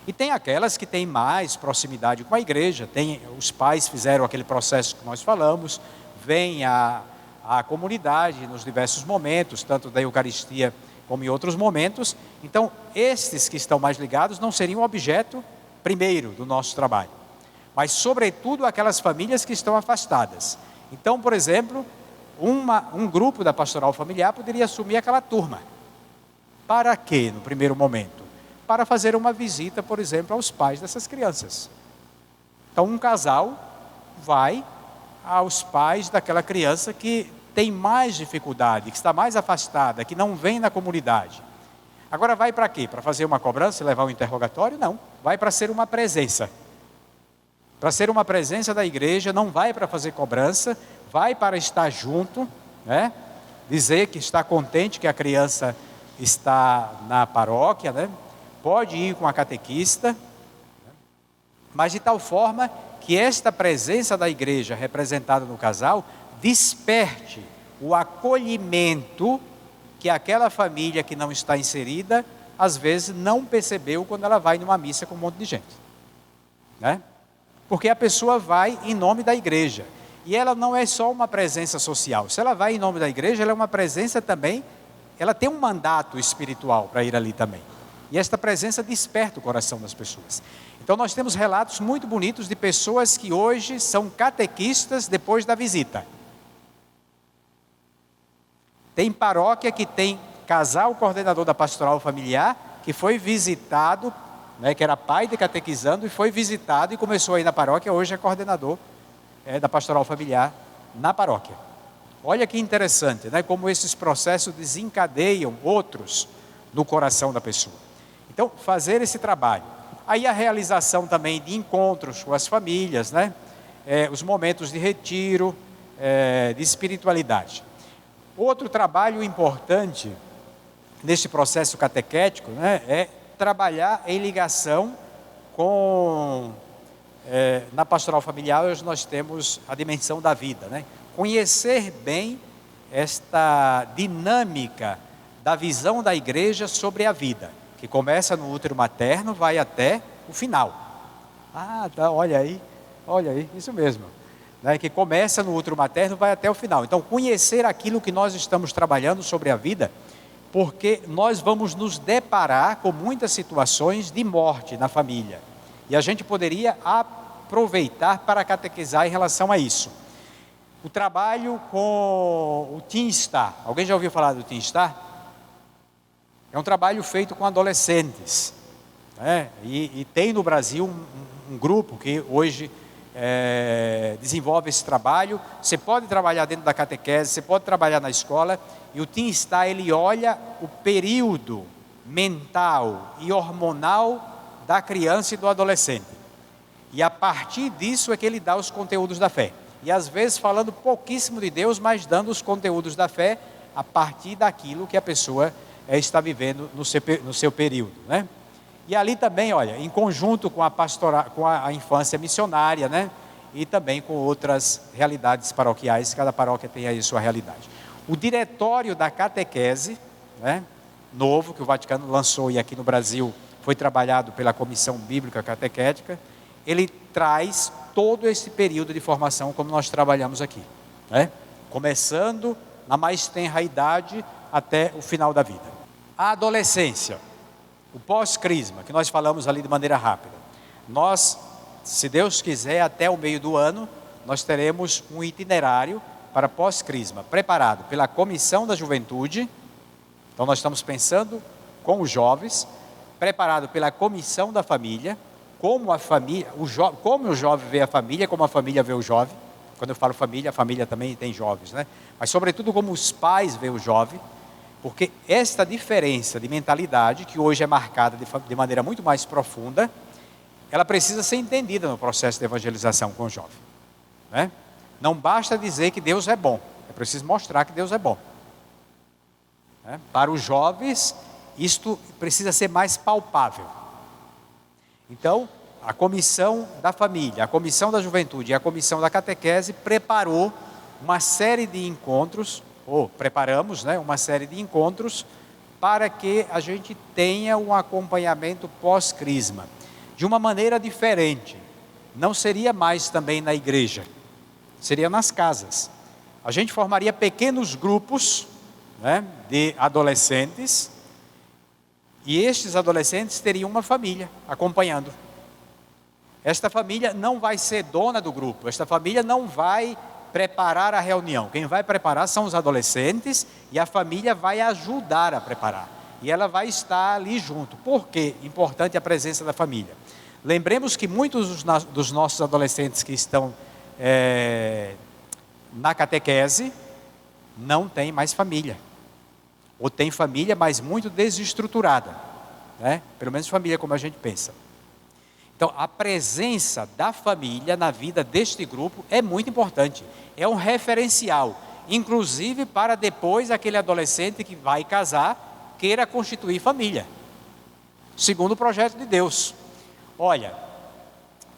E tem aquelas que têm mais proximidade com a igreja, os pais fizeram aquele processo que nós falamos, vêm à comunidade nos diversos momentos, tanto da Eucaristia como em outros momentos. Então, estes que estão mais ligados não seriam objeto primeiro do nosso trabalho, mas sobretudo aquelas famílias que estão afastadas. Então, por exemplo, um grupo da pastoral familiar poderia assumir aquela turma. Para quê, no primeiro momento? Para fazer uma visita, por exemplo, aos pais dessas crianças. Então, um casal vai aos pais daquela criança que tem mais dificuldade, que está mais afastada, que não vem na comunidade. Agora vai para quê? Para fazer uma cobrança e levar um interrogatório? Não. Vai para ser uma presença. Para ser uma presença da igreja, não vai para fazer cobrança, vai para estar junto, né? Dizer que está contente que a criança está na paróquia, né? Pode ir com a catequista, mas de tal forma que esta presença da igreja representada no casal desperte o acolhimento que aquela família que não está inserida, às vezes não percebeu quando ela vai numa missa com um monte de gente, né? Porque a pessoa vai em nome da igreja, e ela não é só uma presença social. Se ela vai em nome da igreja, ela é uma presença também, ela tem um mandato espiritual para ir ali também, e esta presença desperta o coração das pessoas. Então nós temos relatos muito bonitos de pessoas que hoje são catequistas depois da visita. Tem paróquia que tem casal coordenador da pastoral familiar que foi visitado, né, que era pai de catequizando, e foi visitado e começou aí na paróquia, hoje é coordenador da pastoral familiar na paróquia. Olha que interessante, né, como esses processos desencadeiam outros no coração da pessoa. Então, fazer esse trabalho. Aí a realização também de encontros com as famílias, né, os momentos de retiro, de espiritualidade. Outro trabalho importante neste processo catequético, né, é trabalhar em ligação com, na pastoral familiar, hoje nós temos a dimensão da vida, né? Conhecer bem esta dinâmica da visão da igreja sobre a vida, que começa no útero materno, vai até o final. Ah, tá, olha aí, isso mesmo. Né, que começa no útero materno, vai até o final. Então, conhecer aquilo que nós estamos trabalhando sobre a vida, porque nós vamos nos deparar com muitas situações de morte na família. E a gente poderia aproveitar para catequizar em relação a isso. O trabalho com o Teen Star. Alguém já ouviu falar do Teen Star? É um trabalho feito com adolescentes, né? E tem no Brasil um grupo que hoje desenvolve esse trabalho. Você pode trabalhar dentro da catequese, você pode trabalhar na escola, e o Teen Star, ele olha o período mental e hormonal da criança e do adolescente, e a partir disso é que ele dá os conteúdos da fé, e às vezes falando pouquíssimo de Deus, mas dando os conteúdos da fé a partir daquilo que a pessoa está vivendo no seu período, né? E ali também, olha, em conjunto com a infância missionária, né? E também com outras realidades paroquiais, cada paróquia tem aí sua realidade. O diretório da catequese, né, novo, que o Vaticano lançou e aqui no Brasil foi trabalhado pela Comissão Bíblica Catequética, ele traz todo esse período de formação como nós trabalhamos aqui, né? Começando na mais tenra idade até o final da vida. A adolescência. O pós-crisma, que nós falamos ali de maneira rápida. Nós, se Deus quiser, até o meio do ano, nós teremos um itinerário para pós-crisma, preparado pela Comissão da Juventude. Então nós estamos pensando com os jovens, preparado pela Comissão da Família, como o jovem vê a família, como a família vê o jovem. Quando eu falo família, a família também tem jovens, né? Mas sobretudo como os pais veem o jovem. Porque esta diferença de mentalidade, que hoje é marcada de maneira muito mais profunda, ela precisa ser entendida no processo de evangelização com o jovem, né? Não basta dizer que Deus é bom, é preciso mostrar que Deus é bom, né? Para os jovens, isto precisa ser mais palpável. Então, a Comissão da Família, a Comissão da Juventude e a Comissão da Catequese preparou uma série de encontros, preparamos, né, uma série de encontros para que a gente tenha um acompanhamento pós-crisma de uma maneira diferente. Não seria mais também na igreja, seria nas casas. A gente formaria pequenos grupos, né, de adolescentes E estes adolescentes teriam uma família acompanhando. Esta família não vai ser dona do grupo, esta família não vai preparar a reunião. Quem vai preparar são os adolescentes e a família vai ajudar a preparar. E ela vai estar ali junto. Por que é importante a presença da família? Lembremos que muitos dos nossos adolescentes que estão na catequese não têm mais família. Ou tem família, mas muito desestruturada, né? Pelo menos família como a gente pensa. Então, a presença da família na vida deste grupo é muito importante. É um referencial, inclusive para depois aquele adolescente que vai casar, queira constituir família, segundo o projeto de Deus. Olha,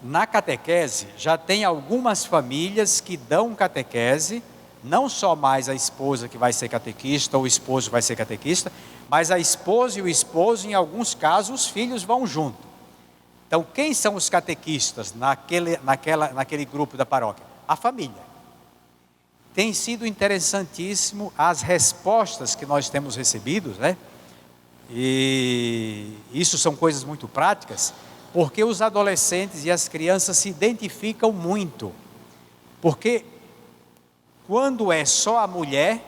na catequese já tem algumas famílias que dão catequese, não só mais a esposa que vai ser catequista, ou o esposo vai ser catequista, mas a esposa e o esposo, em alguns casos, os filhos vão junto. Então, quem são os catequistas naquele grupo da paróquia? A família. Tem sido interessantíssimo as respostas que nós temos recebido, né? E isso são coisas muito práticas, porque os adolescentes e as crianças se identificam muito. Porque quando é só a mulher,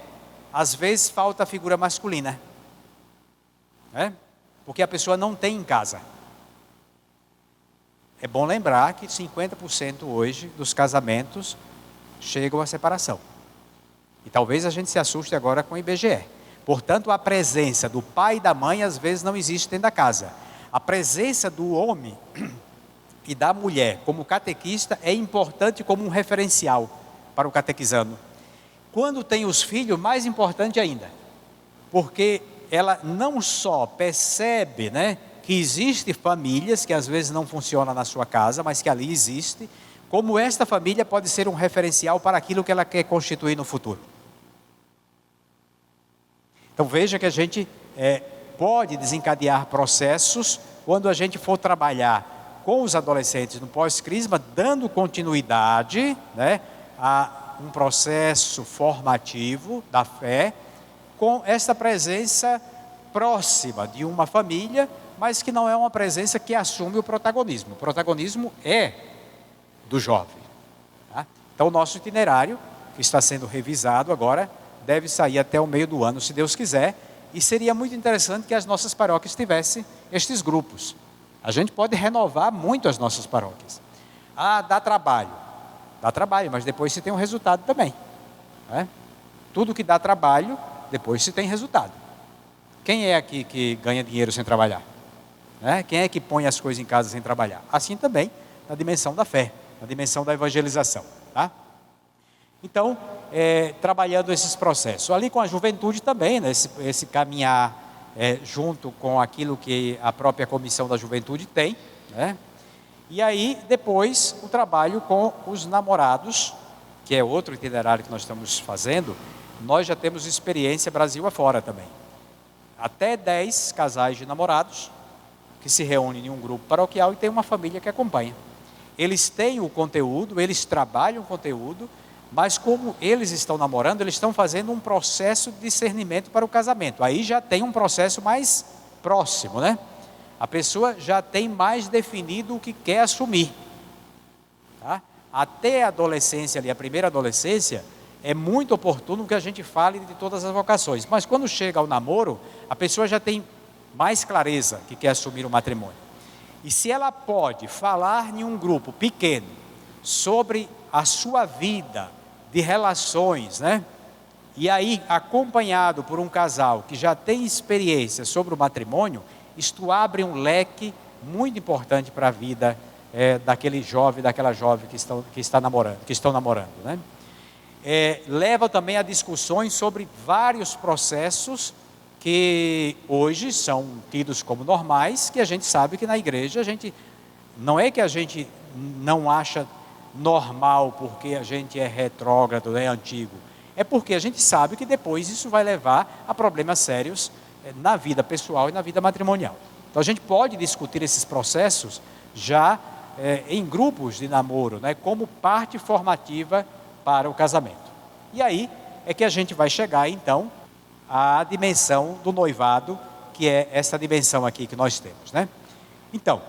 às vezes falta a figura masculina, né? Porque a pessoa não tem em casa. É bom lembrar que 50% hoje dos casamentos chegam à separação. E talvez a gente se assuste agora com o IBGE. Portanto, a presença do pai e da mãe às vezes não existe dentro da casa. A presença do homem e da mulher como catequista é importante como um referencial para o catequizando. Quando tem os filhos, mais importante ainda. Porque ela não só percebe, né, que existem famílias que às vezes não funcionam na sua casa, mas que ali existe, como esta família pode ser um referencial para aquilo que ela quer constituir no futuro. Então veja que a gente pode desencadear processos quando a gente for trabalhar com os adolescentes no pós-crisma, dando continuidade, né, a um processo formativo da fé, com essa presença próxima de uma família, mas que não é uma presença que assume o protagonismo. O protagonismo é do jovem. Tá? Então, o nosso itinerário, que está sendo revisado agora, deve sair até o meio do ano, se Deus quiser, e seria muito interessante que as nossas paróquias tivessem estes grupos. A gente pode renovar muito as nossas paróquias. Ah, dá trabalho, mas depois se tem um resultado também. Né? Tudo que dá trabalho, depois se tem resultado. Quem é aqui que ganha dinheiro sem trabalhar? Né? Quem é que põe as coisas em casa sem trabalhar? Assim também na dimensão da fé, na dimensão da evangelização. Tá? Então, trabalhando esses processos. Ali com a juventude também, né? esse caminhar junto com aquilo que a própria comissão da juventude tem. Né? E aí, depois, o trabalho com os namorados, que é outro itinerário que nós estamos fazendo. Nós já temos experiência Brasil afora também. Até 10 casais de namorados que se reúnem em um grupo paroquial e tem uma família que acompanha. Eles têm o conteúdo, eles trabalham o conteúdo, mas como eles estão namorando, eles estão fazendo um processo de discernimento para o casamento. Aí já tem um processo mais próximo, né? A pessoa já tem mais definido o que quer assumir. Tá? Até a adolescência ali, a primeira adolescência, é muito oportuno que a gente fale de todas as vocações. Mas quando chega ao namoro, a pessoa já tem mais clareza que quer assumir o matrimônio. E se ela pode falar em um grupo pequeno sobre a sua vida de relações, né? E aí acompanhado por um casal que já tem experiência sobre o matrimônio, isto abre um leque muito importante para a vida daquele jovem, daquela jovem que estão namorando, né? Leva também a discussões sobre vários processos que hoje são tidos como normais, que a gente sabe que na igreja não é que a gente não acha normal porque a gente é retrógrado, é antigo. É porque a gente sabe que depois isso vai levar a problemas sérios na vida pessoal e na vida matrimonial. Então a gente pode discutir esses processos já em grupos de namoro, né, como parte formativa para o casamento. E aí é que a gente vai chegar então à dimensão do noivado, que é essa dimensão aqui que nós temos, né? Então,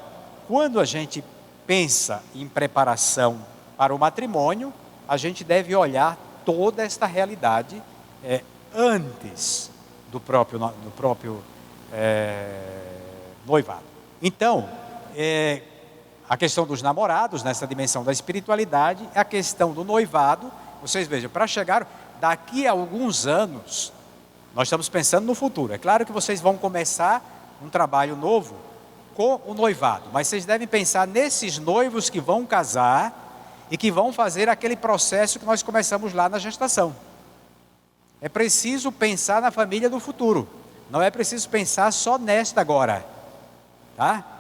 quando a gente pensa em preparação para o matrimônio, a gente deve olhar toda esta realidade antes do próprio noivado. Então, a questão dos namorados, nessa dimensão da espiritualidade, a questão do noivado, vocês vejam, para chegar daqui a alguns anos, nós estamos pensando no futuro. É claro que vocês vão começar um trabalho novo com o noivado, mas vocês devem pensar nesses noivos que vão casar e que vão fazer aquele processo que nós começamos lá na gestação. É preciso pensar na família do futuro, não é preciso pensar só nesta agora, tá?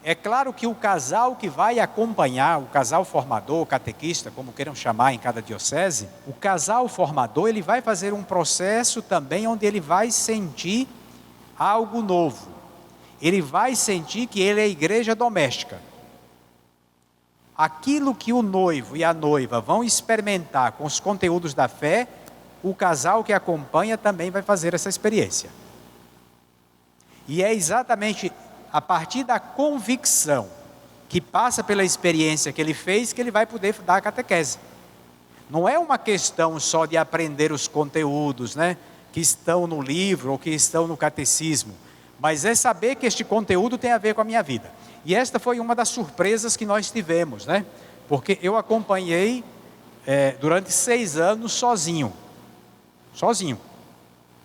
É claro que o casal que vai acompanhar, o casal formador, o catequista, como queiram chamar em cada diocese, o casal formador, ele vai fazer um processo também onde ele vai sentir algo novo. Ele vai sentir que ele é igreja doméstica. Aquilo que o noivo e a noiva vão experimentar com os conteúdos da fé, o casal que acompanha também vai fazer essa experiência. E é exatamente a partir da convicção que passa pela experiência que ele fez, que ele vai poder dar a catequese. Não é uma questão só de aprender os conteúdos, né, que estão no livro ou que estão no catecismo, mas é saber que este conteúdo tem a ver com a minha vida. E esta foi uma das surpresas que nós tivemos, né, porque eu acompanhei durante 6 anos sozinho,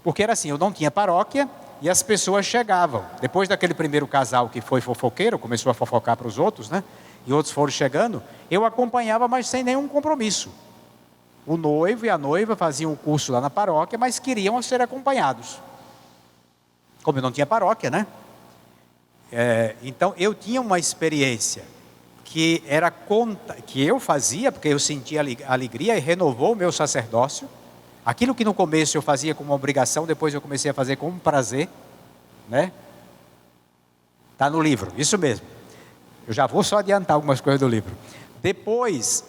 porque era assim, eu não tinha paróquia, e as pessoas chegavam, depois daquele primeiro casal que foi fofoqueiro, começou a fofocar para os outros, né? E outros foram chegando, eu acompanhava, mas sem nenhum compromisso. O noivo e a noiva faziam o curso lá na paróquia, mas queriam ser acompanhados. Como eu não tinha paróquia, né? Então eu tinha uma experiência que eu fazia, porque eu sentia alegria e renovou o meu sacerdócio. Aquilo que no começo eu fazia como uma obrigação, depois eu comecei a fazer como um prazer, né? Está no livro, isso mesmo. Eu já vou só adiantar algumas coisas do livro. Depois,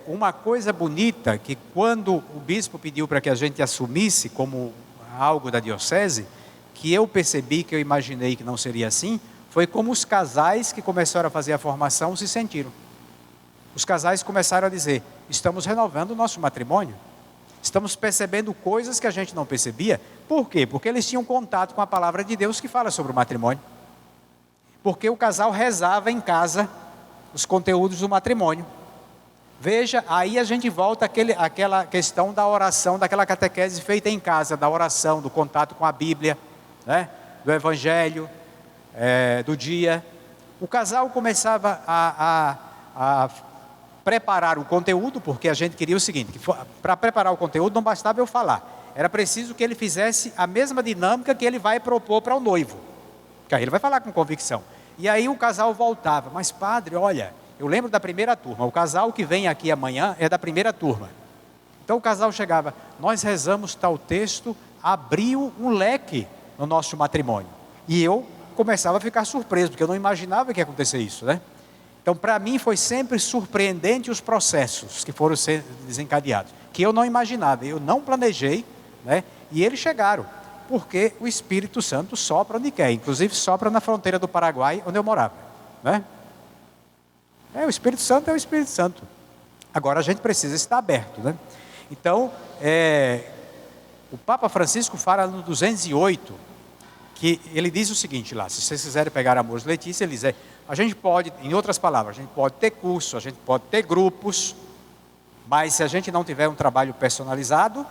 uma coisa bonita, que quando o bispo pediu para que a gente assumisse como algo da diocese, que eu percebi, que eu imaginei que não seria assim, foi como os casais que começaram a fazer a formação se sentiram. Os casais começaram a dizer, estamos renovando o nosso matrimônio. Estamos percebendo coisas que a gente não percebia. Por quê? Porque eles tinham contato com a palavra de Deus que fala sobre o matrimônio. Porque o casal rezava em casa os conteúdos do matrimônio. Veja, aí a gente volta àquela questão da oração, daquela catequese feita em casa, da oração, do contato com a Bíblia, né? Do Evangelho, do dia. O casal começava a preparar o conteúdo, porque a gente queria o seguinte, que para preparar o conteúdo não bastava eu falar, era preciso que ele fizesse a mesma dinâmica que ele vai propor para o noivo, que aí ele vai falar com convicção. E aí o casal voltava, mas padre, olha, eu lembro da primeira turma, o casal que vem aqui amanhã é da primeira turma. Então o casal chegava, nós rezamos tal texto, abriu um leque no nosso matrimônio. E eu começava a ficar surpreso, porque eu não imaginava que ia acontecer isso, né? Então, para mim, foi sempre surpreendente os processos que foram desencadeados, que eu não imaginava, eu não planejei, né? E eles chegaram, porque o Espírito Santo sopra onde quer, inclusive sopra na fronteira do Paraguai, onde eu morava, né? O Espírito Santo é o Espírito Santo. Agora a gente precisa estar aberto, né? Então, o Papa Francisco fala no 208, que ele diz o seguinte lá, se vocês quiserem pegar Amoris Laetitia, ele diz, a gente pode, em outras palavras, a gente pode ter curso, a gente pode ter grupos, mas se a gente não tiver um trabalho personalizado,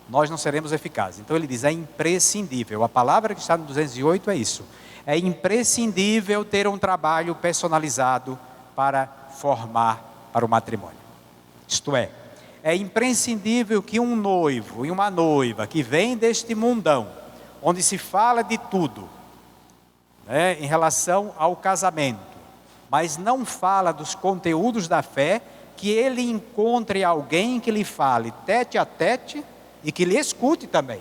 nós não seremos eficazes. Então ele diz, é imprescindível, a palavra que está no 208 é isso, é imprescindível ter um trabalho personalizado para formar para o matrimônio. Isto é imprescindível que um noivo e uma noiva que vem deste mundão, onde se fala de tudo, né, em relação ao casamento, mas não fala dos conteúdos da fé, que ele encontre alguém que lhe fale tete a tete e que lhe escute também.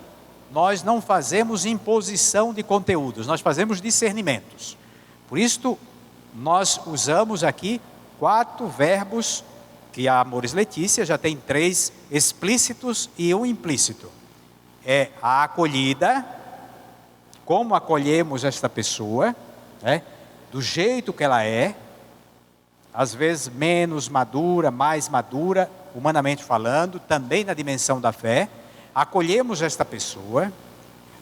Nós não fazemos imposição de conteúdos, nós fazemos discernimentos. Por isso, nós usamos aqui 4 verbos, que a Amoris Laetitia já tem 3 explícitos e 1 implícito. É a acolhida, como acolhemos esta pessoa, né? Do jeito que ela é, às vezes menos madura, mais madura, humanamente falando, também na dimensão da fé. Acolhemos esta pessoa,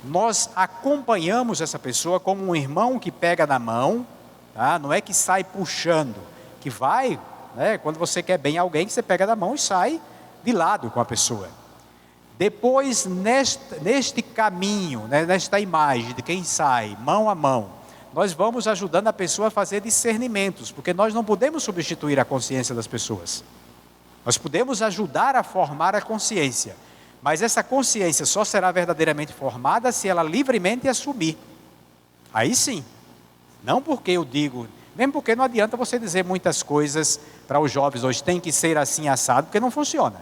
nós acompanhamos essa pessoa como um irmão que pega na mão, tá? Não é que sai puxando, que vai, né? Quando você quer bem alguém, você pega na mão e sai de lado com a pessoa. Depois, neste caminho, né? Nesta imagem de quem sai mão a mão, nós vamos ajudando a pessoa a fazer discernimentos, porque nós não podemos substituir a consciência das pessoas. Nós podemos ajudar a formar a consciência, mas essa consciência só será verdadeiramente formada se ela livremente assumir. Aí sim. Não porque eu digo, mesmo porque não adianta você dizer muitas coisas para os jovens hoje, tem que ser assim assado, porque não funciona.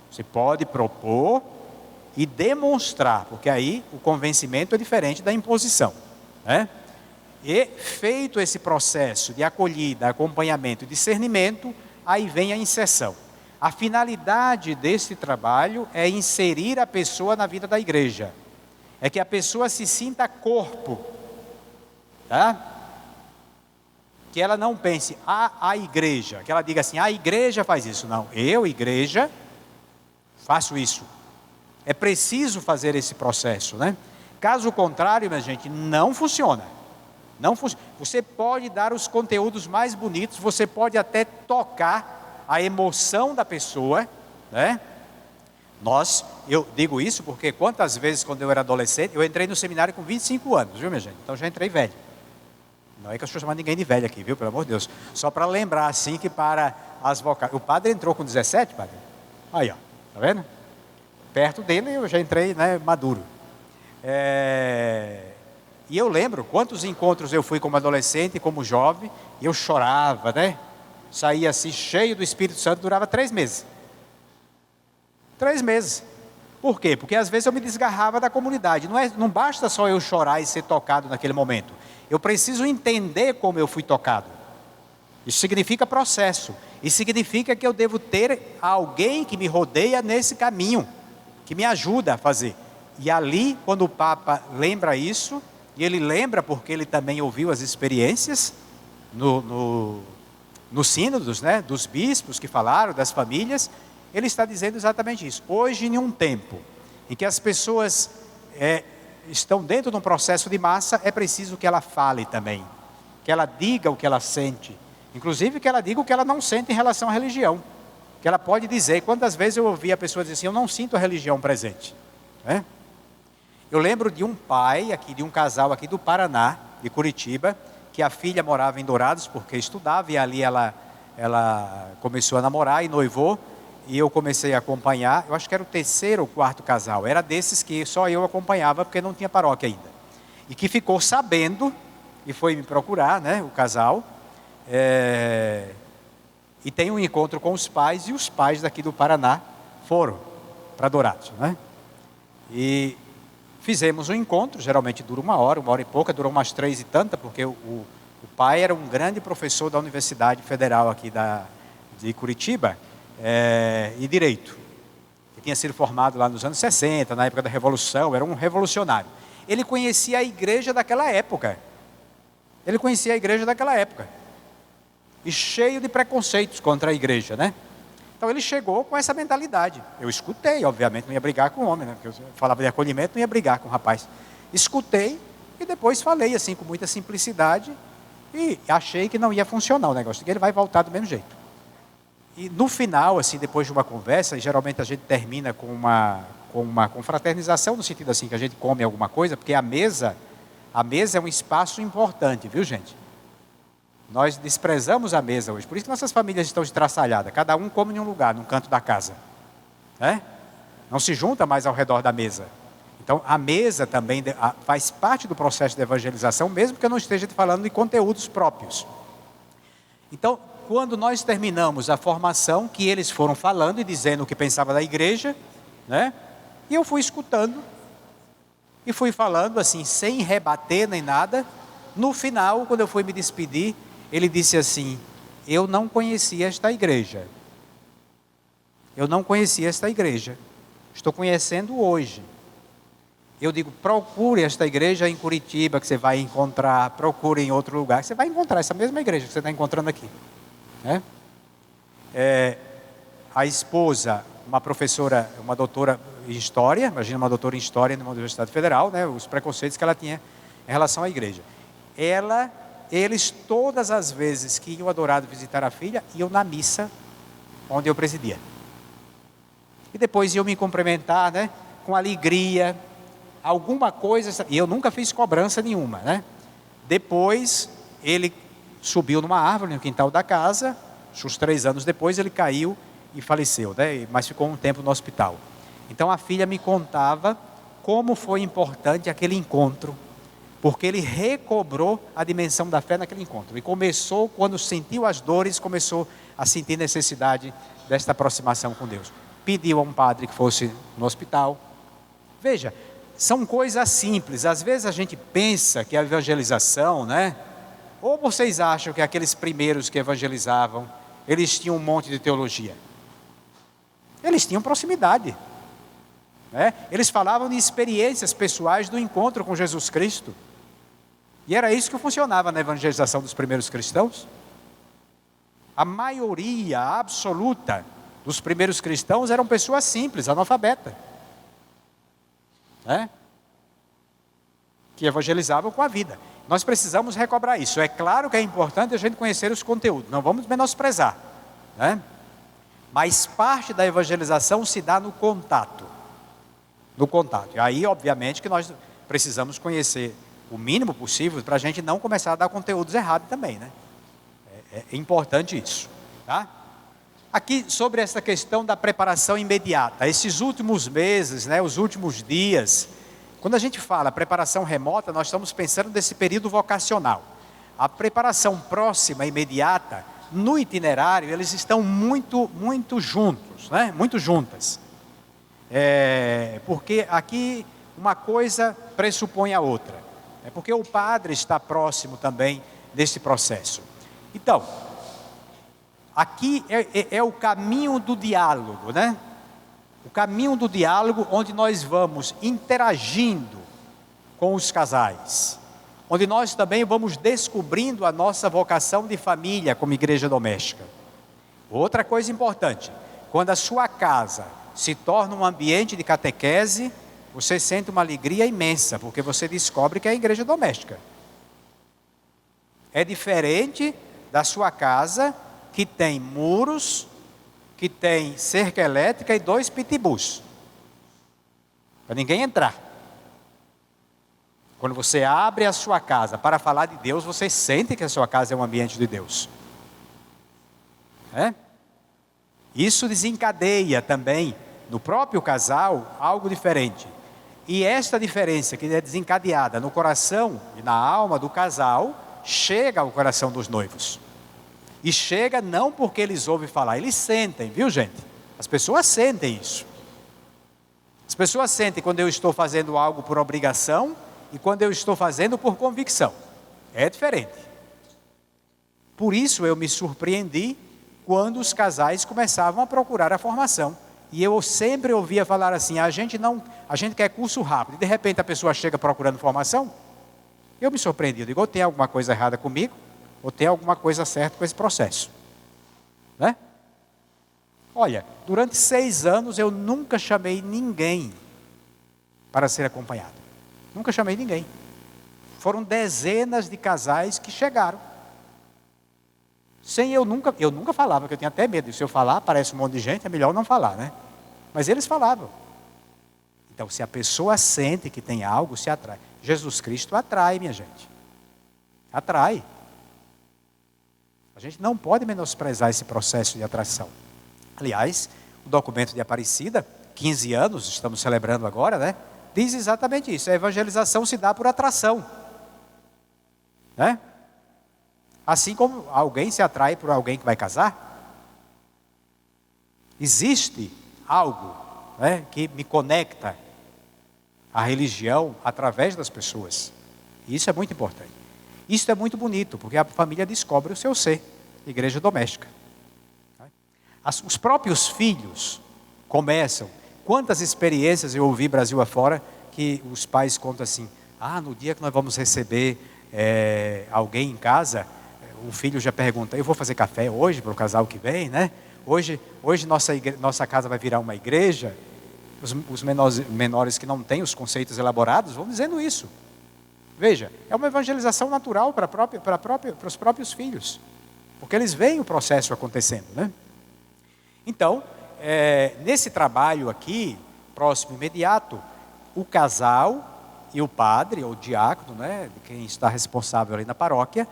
Você pode propor e demonstrar, porque aí o convencimento é diferente da imposição, né? E feito esse processo de acolhida, acompanhamento e discernimento, aí vem a inserção. A finalidade desse trabalho é inserir a pessoa na vida da igreja. É que a pessoa se sinta corpo, tá? Que ela não pense, a igreja, que ela diga assim, a igreja faz isso. Não, eu, igreja, faço isso. É preciso fazer esse processo, né? Caso contrário, minha gente, não funciona. Você pode dar os conteúdos mais bonitos, você pode até tocar a emoção da pessoa, né? Eu digo isso porque quantas vezes quando eu era adolescente, eu entrei no seminário com 25 anos, viu, minha gente? Então já entrei velho. Não é que eu estou chamando ninguém de velho aqui, viu? Pelo amor de Deus. Só para lembrar assim que para as vocais. O padre entrou com 17, padre? Aí, ó. Tá vendo? Perto dele eu já entrei, né, maduro. E eu lembro quantos encontros eu fui como adolescente, como jovem, e eu chorava, né? Saía assim cheio do Espírito Santo, durava 3 meses. 3 meses. Por quê? Porque às vezes eu me desgarrava da comunidade. Não basta só eu chorar e ser tocado naquele momento. Eu preciso entender como eu fui tocado. Isso significa processo. Isso significa que eu devo ter alguém que me rodeia nesse caminho, que me ajuda a fazer. E ali, quando o Papa lembra isso, e ele lembra porque ele também ouviu as experiências nos sínodos, né, dos bispos que falaram, das famílias, ele está dizendo exatamente isso. Hoje, em um tempo em que as pessoas estão dentro de um processo de massa, é preciso que ela fale também, que ela diga o que ela sente, inclusive que ela diga o que ela não sente em relação à religião, que ela pode dizer. Quantas vezes eu ouvi a pessoa dizer assim, eu não sinto a religião presente, né? Eu lembro de um pai, de um casal aqui do Paraná, de Curitiba, que a filha morava em Dourados porque estudava, e ali ela começou a namorar e noivou, e eu comecei a acompanhar. Eu acho que era o 3º ou 4º casal, era desses que só eu acompanhava porque não tinha paróquia ainda, e que ficou sabendo e foi me procurar, né, o casal, e tem um encontro com os pais, e os pais daqui do Paraná foram para Dourados, né? E fizemos um encontro, geralmente dura 1 hora e pouca, durou umas 3 e tanta, porque o pai era um grande professor da Universidade Federal aqui de Curitiba, em Direito, que tinha sido formado lá nos anos 60, na época da Revolução, era um revolucionário. Ele conhecia a igreja daquela época, e cheio de preconceitos contra a igreja, né? Então ele chegou com essa mentalidade. Eu escutei, obviamente, não ia brigar com o homem, né? Porque eu falava de acolhimento, não ia brigar com o rapaz. Escutei e depois falei assim com muita simplicidade e achei que não ia funcionar o negócio, que ele vai voltar do mesmo jeito. E no final, assim, depois de uma conversa, e geralmente a gente termina com uma confraternização, no sentido assim que a gente come alguma coisa, porque a mesa é um espaço importante, viu, gente? Nós desprezamos a mesa hoje, por isso que nossas famílias estão estraçalhadas, cada um come em um lugar, num canto da casa, né? Não se junta mais ao redor da mesa. Então a mesa também faz parte do processo de evangelização, mesmo que eu não esteja falando de conteúdos próprios. Então, quando nós terminamos a formação, que eles foram falando e dizendo o que pensava da igreja, né? E eu fui escutando, e fui falando assim, sem rebater nem nada. No final, quando eu fui me despedir, ele disse assim, eu não conhecia esta igreja. Estou conhecendo hoje. Eu digo, procure esta igreja em Curitiba que você vai encontrar, procure em outro lugar que você vai encontrar essa mesma igreja que você está encontrando aqui, né? A esposa, uma professora, uma doutora em História, imagina uma doutora em História numa Universidade Federal, né? Os preconceitos que ela tinha em relação à igreja. Eles todas as vezes que iam adorar visitar a filha, iam na missa onde eu presidia. E depois iam me cumprimentar, né? Com alegria, alguma coisa, e eu nunca fiz cobrança nenhuma, né? Depois, ele subiu numa árvore no quintal da casa, uns 3 anos depois ele caiu e faleceu, né? Mas ficou um tempo no hospital. Então a filha me contava como foi importante aquele encontro, porque ele recobrou a dimensão da fé naquele encontro. E começou, quando sentiu as dores, começou a sentir necessidade desta aproximação com Deus. Pediu a um padre que fosse no hospital. Veja, são coisas simples. Às vezes a gente pensa que a evangelização, né? Ou vocês acham que aqueles primeiros que evangelizavam, eles tinham um monte de teologia? Eles tinham proximidade, né? Eles falavam de experiências pessoais do encontro com Jesus Cristo. E era isso que funcionava na evangelização dos primeiros cristãos. A maioria absoluta dos primeiros cristãos eram pessoas simples, analfabetas, né? Que evangelizavam com a vida. Nós precisamos recobrar isso. É claro que é importante a gente conhecer os conteúdos, não vamos menosprezar, né? Mas parte da evangelização se dá no contato. No contato. E aí, obviamente, que nós precisamos conhecer o mínimo possível para a gente não começar a dar conteúdos errados também, né? É importante isso, tá? Aqui, sobre essa questão da preparação imediata, esses últimos meses, né, os últimos dias, quando a gente fala preparação remota, nós estamos pensando nesse período vocacional. A preparação próxima, imediata, no itinerário, eles estão muito juntos, né? Muito juntas. Porque aqui uma coisa pressupõe a outra. É porque o padre está próximo também desse processo. Então, aqui é o caminho do diálogo, né? O caminho do diálogo onde nós vamos interagindo com os casais. Onde nós também vamos descobrindo a nossa vocação de família como igreja doméstica. Outra coisa importante, quando a sua casa se torna um ambiente de catequese, você sente uma alegria imensa, porque você descobre que é a igreja doméstica. É diferente da sua casa, que tem muros, que tem cerca elétrica e 2 pitibus, para ninguém entrar. Quando você abre a sua casa para falar de Deus, você sente que a sua casa é um ambiente de Deus. Isso desencadeia também, no próprio casal, algo diferente. E esta diferença que é desencadeada no coração e na alma do casal, chega ao coração dos noivos. E chega não porque eles ouvem falar, eles sentem, viu gente? As pessoas sentem isso. As pessoas sentem quando eu estou fazendo algo por obrigação e quando eu estou fazendo por convicção. É diferente. Por isso eu me surpreendi quando os casais começavam a procurar a formação. E eu sempre ouvia falar assim, a gente quer curso rápido. E de repente a pessoa chega procurando formação. Eu me surpreendi, eu digo, ou tem alguma coisa errada comigo, ou tem alguma coisa certa com esse processo, né? Olha, durante 6 anos eu nunca chamei ninguém para ser acompanhado. Nunca chamei ninguém. Foram dezenas de casais que chegaram. Eu nunca falava, porque eu tinha até medo. Se eu falar, aparece um monte de gente, é melhor não falar, né? Mas eles falavam. Então, se a pessoa sente que tem algo, se atrai. Jesus Cristo atrai, minha gente. Atrai. A gente não pode menosprezar esse processo de atração. Aliás, o documento de Aparecida, 15 anos, estamos celebrando agora, né? Diz exatamente isso. A evangelização se dá por atração, né? Assim como alguém se atrai por alguém que vai casar. Existe algo, né, que me conecta à religião através das pessoas. Isso é muito importante. Isso é muito bonito, porque a família descobre o seu ser, igreja doméstica. Os próprios filhos começam. Quantas experiências eu ouvi Brasil afora que os pais contam assim, no dia que nós vamos receber alguém em casa, o filho já pergunta, eu vou fazer café hoje para o casal que vem, né? Hoje nossa casa vai virar uma igreja. Os menores que não têm os conceitos elaborados vão dizendo isso. Veja, é uma evangelização natural para os próprios filhos, porque eles veem o processo acontecendo, né? Então, nesse trabalho aqui, próximo e imediato, o casal e o padre, ou o diácono, né, quem está responsável ali na paróquia,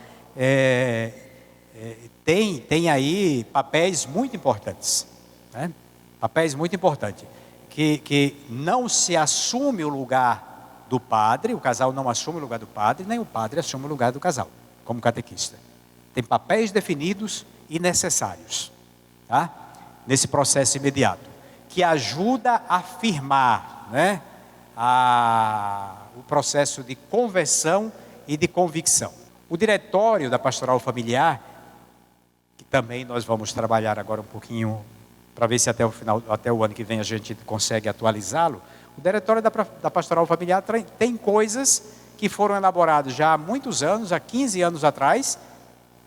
tem aí papéis muito importantes, né? Papéis muito importantes, que não se assume o lugar do padre, o casal não assume o lugar do padre, nem o padre assume o lugar do casal, como catequista. Tem papéis definidos e necessários, tá? Nesse processo imediato, que ajuda a firmar, né, o processo de conversão e de convicção. O diretório da pastoral familiar, que também nós vamos trabalhar agora um pouquinho, para ver se até o ano que vem a gente consegue atualizá-lo. O diretório da pastoral familiar tem coisas que foram elaboradas já há muitos anos, há 15 anos atrás,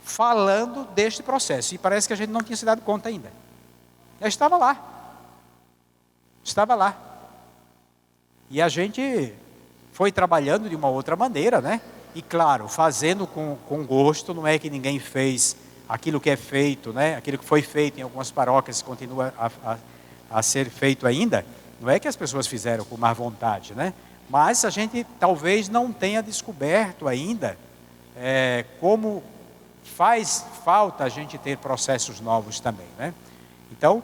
falando deste processo. E parece que a gente não tinha se dado conta ainda. Já estava lá. Estava lá. E a gente foi trabalhando de uma outra maneira, né? E claro, fazendo com gosto, não é que ninguém fez aquilo que é feito, né? Aquilo que foi feito em algumas paróquias continua a ser feito ainda. Não é que as pessoas fizeram com má vontade, né? Mas a gente talvez não tenha descoberto ainda como faz falta a gente ter processos novos também, né? Então,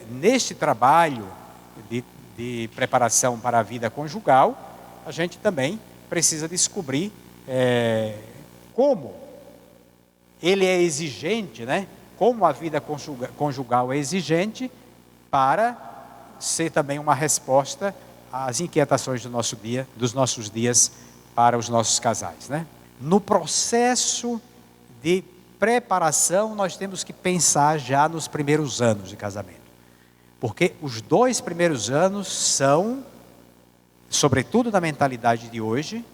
neste trabalho de preparação para a vida conjugal, a gente também precisa descobrir como ele é exigente, né? Como a vida conjugal é exigente para ser também uma resposta às inquietações dos nossos dias para os nossos casais, né? No processo de preparação, nós temos que pensar já nos primeiros anos de casamento. Porque os 2 primeiros anos são, sobretudo na mentalidade de hoje,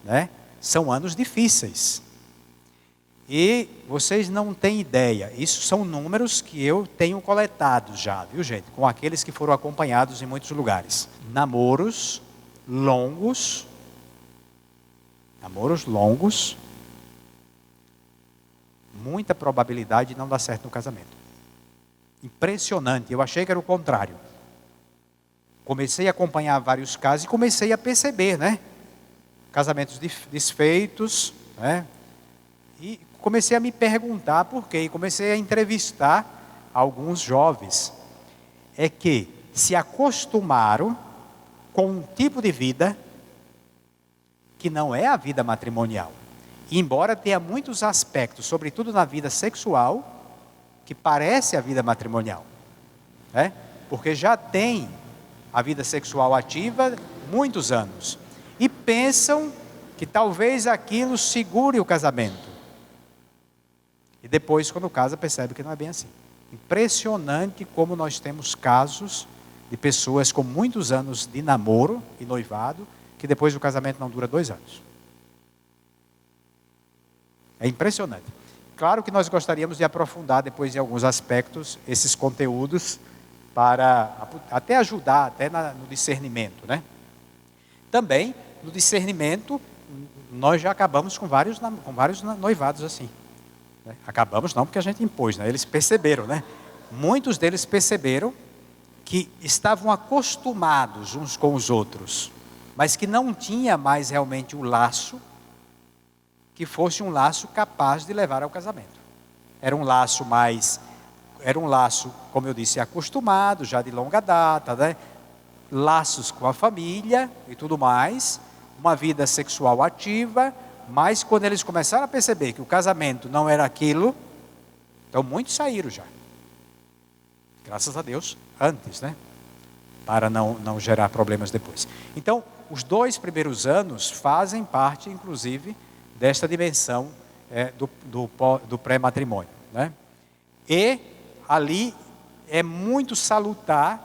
né, são anos difíceis. E vocês não têm ideia, isso são números que eu tenho coletado já, viu gente? Com aqueles que foram acompanhados em muitos lugares. Namoros longos, muita probabilidade de não dar certo no casamento. Impressionante, eu achei que era o contrário. Comecei a acompanhar vários casos e comecei a perceber, né? Casamentos desfeitos, né? E comecei a me perguntar por quê. E comecei a entrevistar alguns jovens. É que se acostumaram com um tipo de vida que não é a vida matrimonial. E embora tenha muitos aspectos, sobretudo na vida sexual, que parece a vida matrimonial, né? Porque já tem a vida sexual ativa muitos anos e pensam que talvez aquilo segure o casamento. E depois, quando casa, percebe que não é bem assim. Impressionante como nós temos casos de pessoas com muitos anos de namoro e noivado, que depois do casamento não dura 2 anos. É impressionante. Claro que nós gostaríamos de aprofundar depois em alguns aspectos esses conteúdos para até ajudar até no discernimento, né? Também no discernimento nós já acabamos com vários noivados assim, né? Acabamos não porque a gente impôs, né? Eles perceberam, né? Muitos deles perceberam que estavam acostumados uns com os outros, mas que não tinha mais realmente o laço que fosse um laço capaz de levar ao casamento. Era um laço, como eu disse, acostumado, já de longa data, né? Laços com a família e tudo mais, uma vida sexual ativa, mas quando eles começaram a perceber que o casamento não era aquilo, então muitos saíram já. Graças a Deus, antes, né? Para não gerar problemas depois. Então, os 2 primeiros anos fazem parte, inclusive, desta dimensão do pré-matrimônio, né? E ali é muito salutar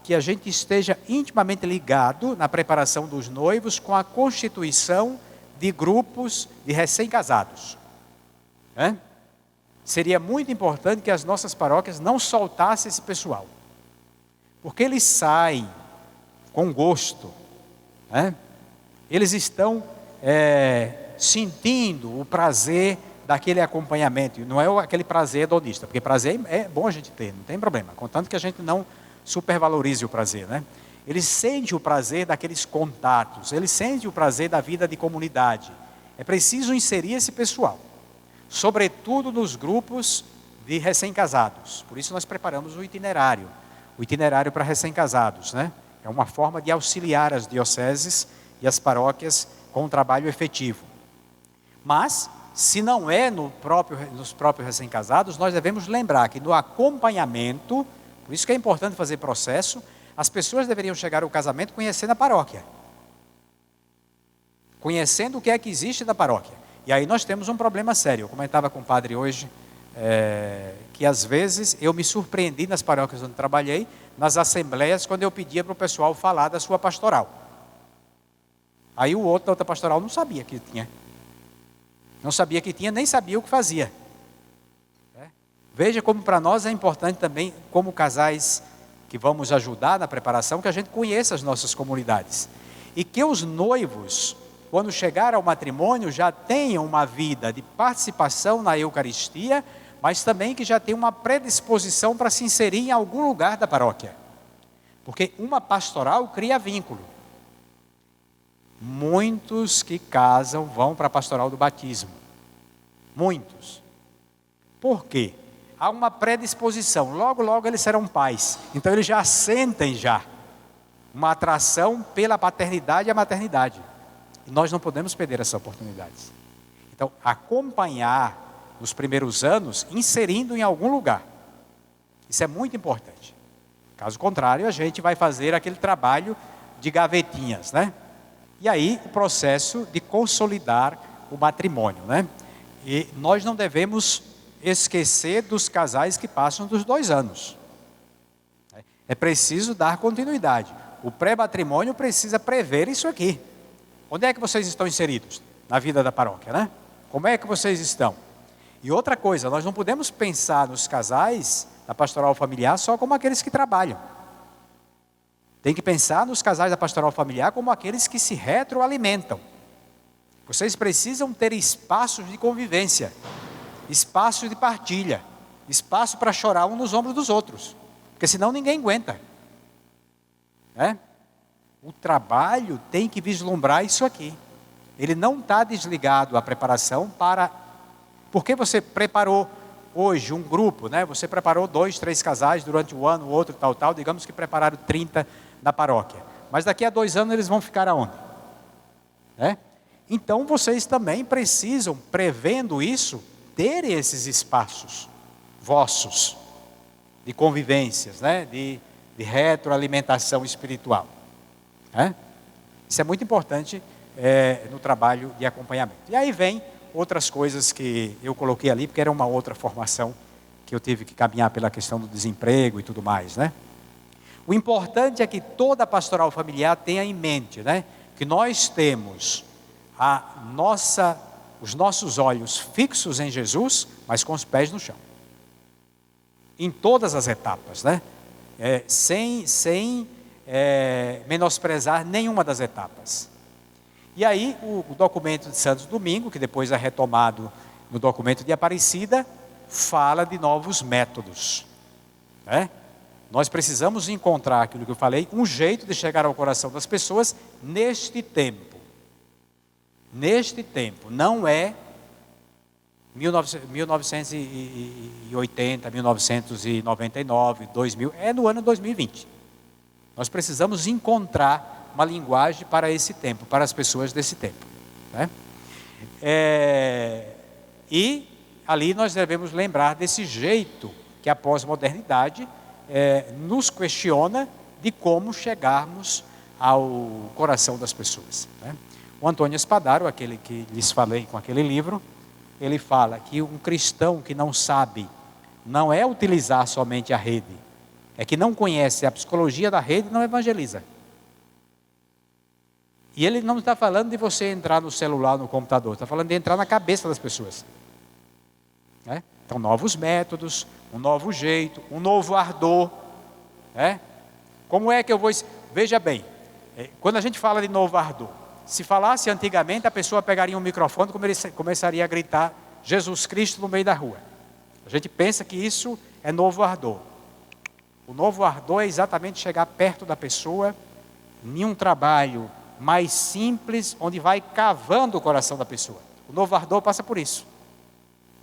que a gente esteja intimamente ligado na preparação dos noivos com a constituição de grupos de recém-casados. Seria muito importante que as nossas paróquias não soltassem esse pessoal, porque eles saem com gosto, eles estão sentindo o prazer daquele acompanhamento, e não é aquele prazer hedonista, porque prazer é bom a gente ter, não tem problema, contanto que a gente não supervalorize o prazer, Ele sente o prazer daqueles contatos, ele sente o prazer da vida de comunidade. É preciso inserir esse pessoal, sobretudo nos grupos de recém-casados. Por isso nós preparamos o itinerário para recém-casados, É uma forma de auxiliar as dioceses e as paróquias com um trabalho efetivo. Mas, se não é nos próprios recém-casados, nós devemos lembrar que no acompanhamento, por isso que é importante fazer processo, as pessoas deveriam chegar ao casamento conhecendo a paróquia, conhecendo o que é que existe da paróquia. E aí nós temos um problema sério. Eu comentava com o padre hoje, que às vezes eu me surpreendi nas paróquias onde trabalhei, nas assembleias, quando eu pedia para o pessoal falar da sua pastoral. Aí o outro da outra pastoral não sabia que tinha. Não sabia que tinha, nem sabia o que fazia. Veja como para nós é importante também, como casais que vamos ajudar na preparação, que a gente conheça as nossas comunidades. E que os noivos, quando chegar ao matrimônio, já tenham uma vida de participação na Eucaristia, mas também que já tenham uma predisposição para se inserir em algum lugar da paróquia. Porque uma pastoral cria vínculo. Muitos que casam vão para a pastoral do batismo. Muitos. Por quê? Há uma predisposição. Logo, logo eles serão pais. Então eles já sentem uma atração pela paternidade e a maternidade. E nós não podemos perder essa oportunidade. Então, acompanhar nos primeiros anos, inserindo em algum lugar. Isso é muito importante. Caso contrário, a gente vai fazer aquele trabalho de gavetinhas, E aí, o processo de consolidar o matrimônio, E nós não devemos esquecer dos casais que passam dos 2 anos. É preciso dar continuidade. O pré-matrimônio precisa prever isso aqui. Onde é que vocês estão inseridos? Na vida da paróquia, Como é que vocês estão? E outra coisa, nós não podemos pensar nos casais da pastoral familiar só como aqueles que trabalham. Tem que pensar nos casais da pastoral familiar como aqueles que se retroalimentam. Vocês precisam ter espaços de convivência, espaços de partilha, espaço para chorar um nos ombros dos outros, porque senão ninguém aguenta. O trabalho tem que vislumbrar isso aqui. Ele não está desligado à preparação porque você preparou hoje um grupo, Você preparou 2, 3 casais durante o ano, o outro tal, digamos que prepararam 30 na paróquia. Mas daqui a 2 anos eles vão ficar aonde? Então vocês também precisam, prevendo isso, ter esses espaços vossos de convivências, de retroalimentação espiritual. Isso é muito importante no trabalho de acompanhamento. E aí vem outras coisas que eu coloquei ali, porque era uma outra formação que eu tive que caminhar pela questão do desemprego e tudo mais, O importante é que toda pastoral familiar tenha em mente, que nós temos os nossos olhos fixos em Jesus, mas com os pés no chão. Em todas as etapas, sem menosprezar nenhuma das etapas. E aí o documento de Santo Domingo, que depois é retomado no documento de Aparecida, fala de novos métodos. Nós precisamos encontrar, aquilo que eu falei, um jeito de chegar ao coração das pessoas neste tempo. Neste tempo, não é 1980, 1999, 2000, é no ano 2020. Nós precisamos encontrar uma linguagem para esse tempo, para as pessoas desse tempo. E ali nós devemos lembrar desse jeito que a pós-modernidade nos questiona de como chegarmos ao coração das pessoas. O Antônio Spadaro, aquele que lhes falei com aquele livro, ele fala que um cristão que não sabe, não é utilizar somente a rede, é que não conhece a psicologia da rede e não evangeliza. E ele não está falando de você entrar no celular, no computador, está falando de entrar na cabeça das pessoas. Né? Então, novos métodos, um novo jeito, um novo ardor. Né? Como é que eu vou... Veja bem, quando a gente fala de novo ardor, se falasse antigamente, a pessoa pegaria um microfone e começaria a gritar Jesus Cristo no meio da rua. A gente pensa que isso é novo ardor. O novo ardor é exatamente chegar perto da pessoa, em um trabalho mais simples, onde vai cavando o coração da pessoa. O novo ardor passa por isso.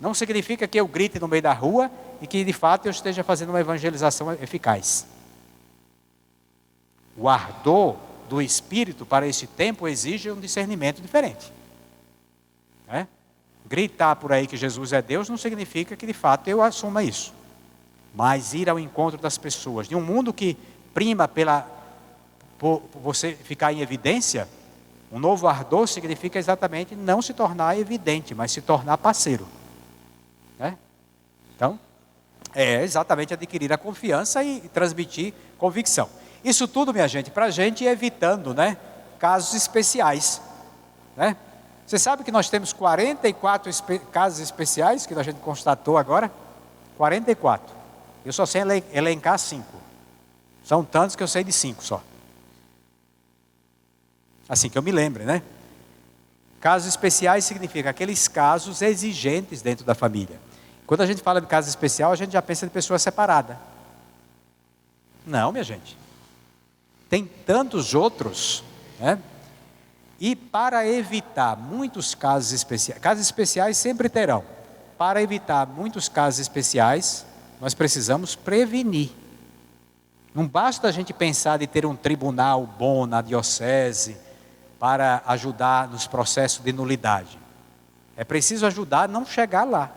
Não significa que eu grite no meio da rua e que de fato eu esteja fazendo uma evangelização eficaz. O ardor do Espírito para esse tempo exige um discernimento diferente. Né? Gritar por aí que Jesus é Deus não significa que de fato eu assuma isso. Mas ir ao encontro das pessoas, de um mundo que prima por você ficar em evidência, um novo ardor significa exatamente não se tornar evidente, mas se tornar parceiro. Né? Então, é exatamente adquirir a confiança e transmitir convicção. Isso tudo, minha gente, para a gente ir evitando, né, casos especiais. Né? Você sabe que nós temos 44 casos especiais que a gente constatou agora? 44. Eu só sei elencar 5. São tantos que eu sei de 5 só. Assim que eu me lembre, né? Casos especiais significa aqueles casos exigentes dentro da família. Quando a gente fala de caso especial, a gente já pensa de pessoa separada. Não, minha gente. Tem tantos outros, né? E para evitar muitos casos especiais sempre terão. Para evitar muitos casos especiais, nós precisamos prevenir. Não basta a gente pensar de ter um tribunal bom na diocese para ajudar nos processos de nulidade. É preciso ajudar a não chegar lá.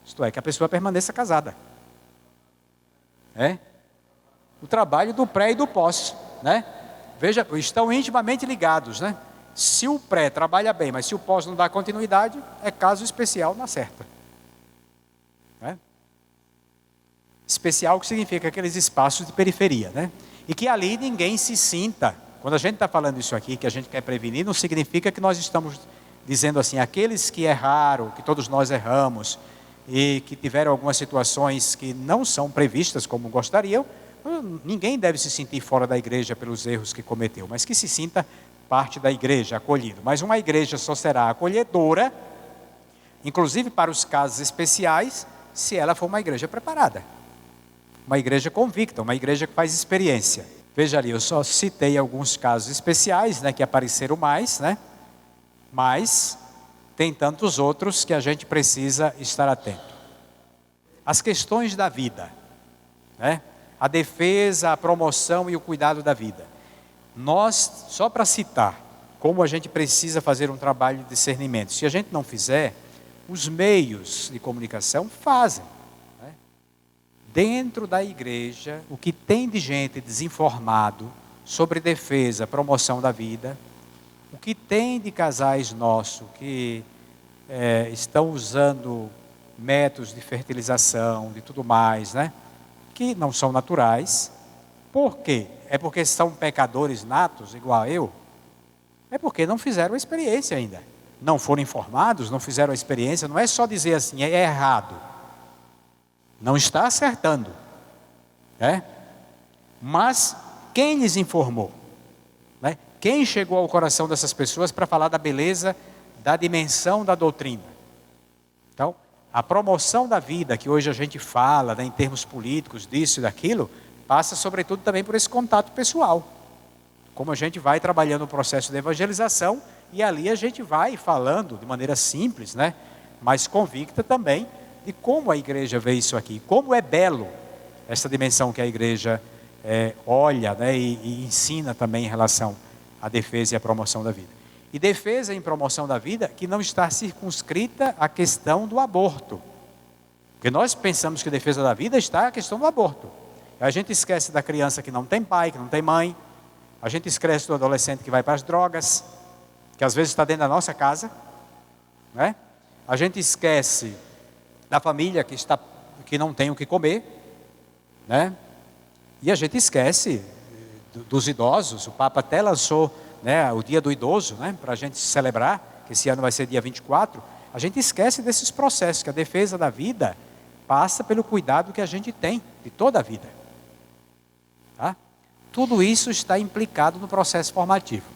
Isto é, que a pessoa permaneça casada. O trabalho do pré e do pós, né? Veja, estão intimamente ligados, né? Se o pré trabalha bem, mas se o pós não dá continuidade, é caso especial na certa. Né? Especial que significa aqueles espaços de periferia, né? E que ali ninguém se sinta. Quando a gente está falando isso aqui, que a gente quer prevenir, não significa que nós estamos dizendo assim, aqueles que erraram, que todos nós erramos, e que tiveram algumas situações que não são previstas como gostariam, ninguém deve se sentir fora da igreja pelos erros que cometeu, mas que se sinta parte da igreja, acolhido. Mas uma igreja só será acolhedora, inclusive para os casos especiais, se ela for uma igreja preparada. Uma igreja convicta, uma igreja que faz experiência. Veja ali, eu só citei alguns casos especiais, né, que apareceram mais, né? Mas tem tantos outros que a gente precisa estar atento. As questões da vida, né? A defesa, a promoção e o cuidado da vida. Nós, só para citar, como a gente precisa fazer um trabalho de discernimento. Se a gente não fizer, os meios de comunicação fazem. Dentro da igreja, o que tem de gente desinformado sobre defesa, promoção da vida, o que tem de casais nossos que estão usando métodos de fertilização, de tudo mais, né? Que não são naturais. Por quê? É porque são pecadores natos, igual a eu? É porque não fizeram a experiência ainda. Não foram informados, não fizeram a experiência. Não é só dizer assim, é errado. Não está acertando. Mas quem lhes informou? Né? Quem chegou ao coração dessas pessoas para falar da beleza, da dimensão da doutrina? Então, a promoção da vida que hoje a gente fala, né, em termos políticos, disso e daquilo, passa sobretudo também por esse contato pessoal. Como a gente vai trabalhando o processo de evangelização e ali a gente vai falando de maneira simples, né, mas convicta também de como a igreja vê isso aqui, como é belo essa dimensão que a igreja olha, né, e ensina também em relação à defesa e à promoção da vida. E defesa e promoção da vida que não está circunscrita à questão do aborto. Porque nós pensamos que a defesa da vida está a questão do aborto. A gente esquece da criança que não tem pai, que não tem mãe. A gente esquece do adolescente que vai para as drogas, que às vezes está dentro da nossa casa. Né? A gente esquece da família que não tem o que comer. Né? E a gente esquece dos idosos. O Papa até lançou, né, o Dia do Idoso, né, para a gente celebrar, que esse ano vai ser dia 24. A gente esquece desses processos, que a defesa da vida passa pelo cuidado que a gente tem de toda a vida. Tá? Tudo isso está implicado no processo formativo.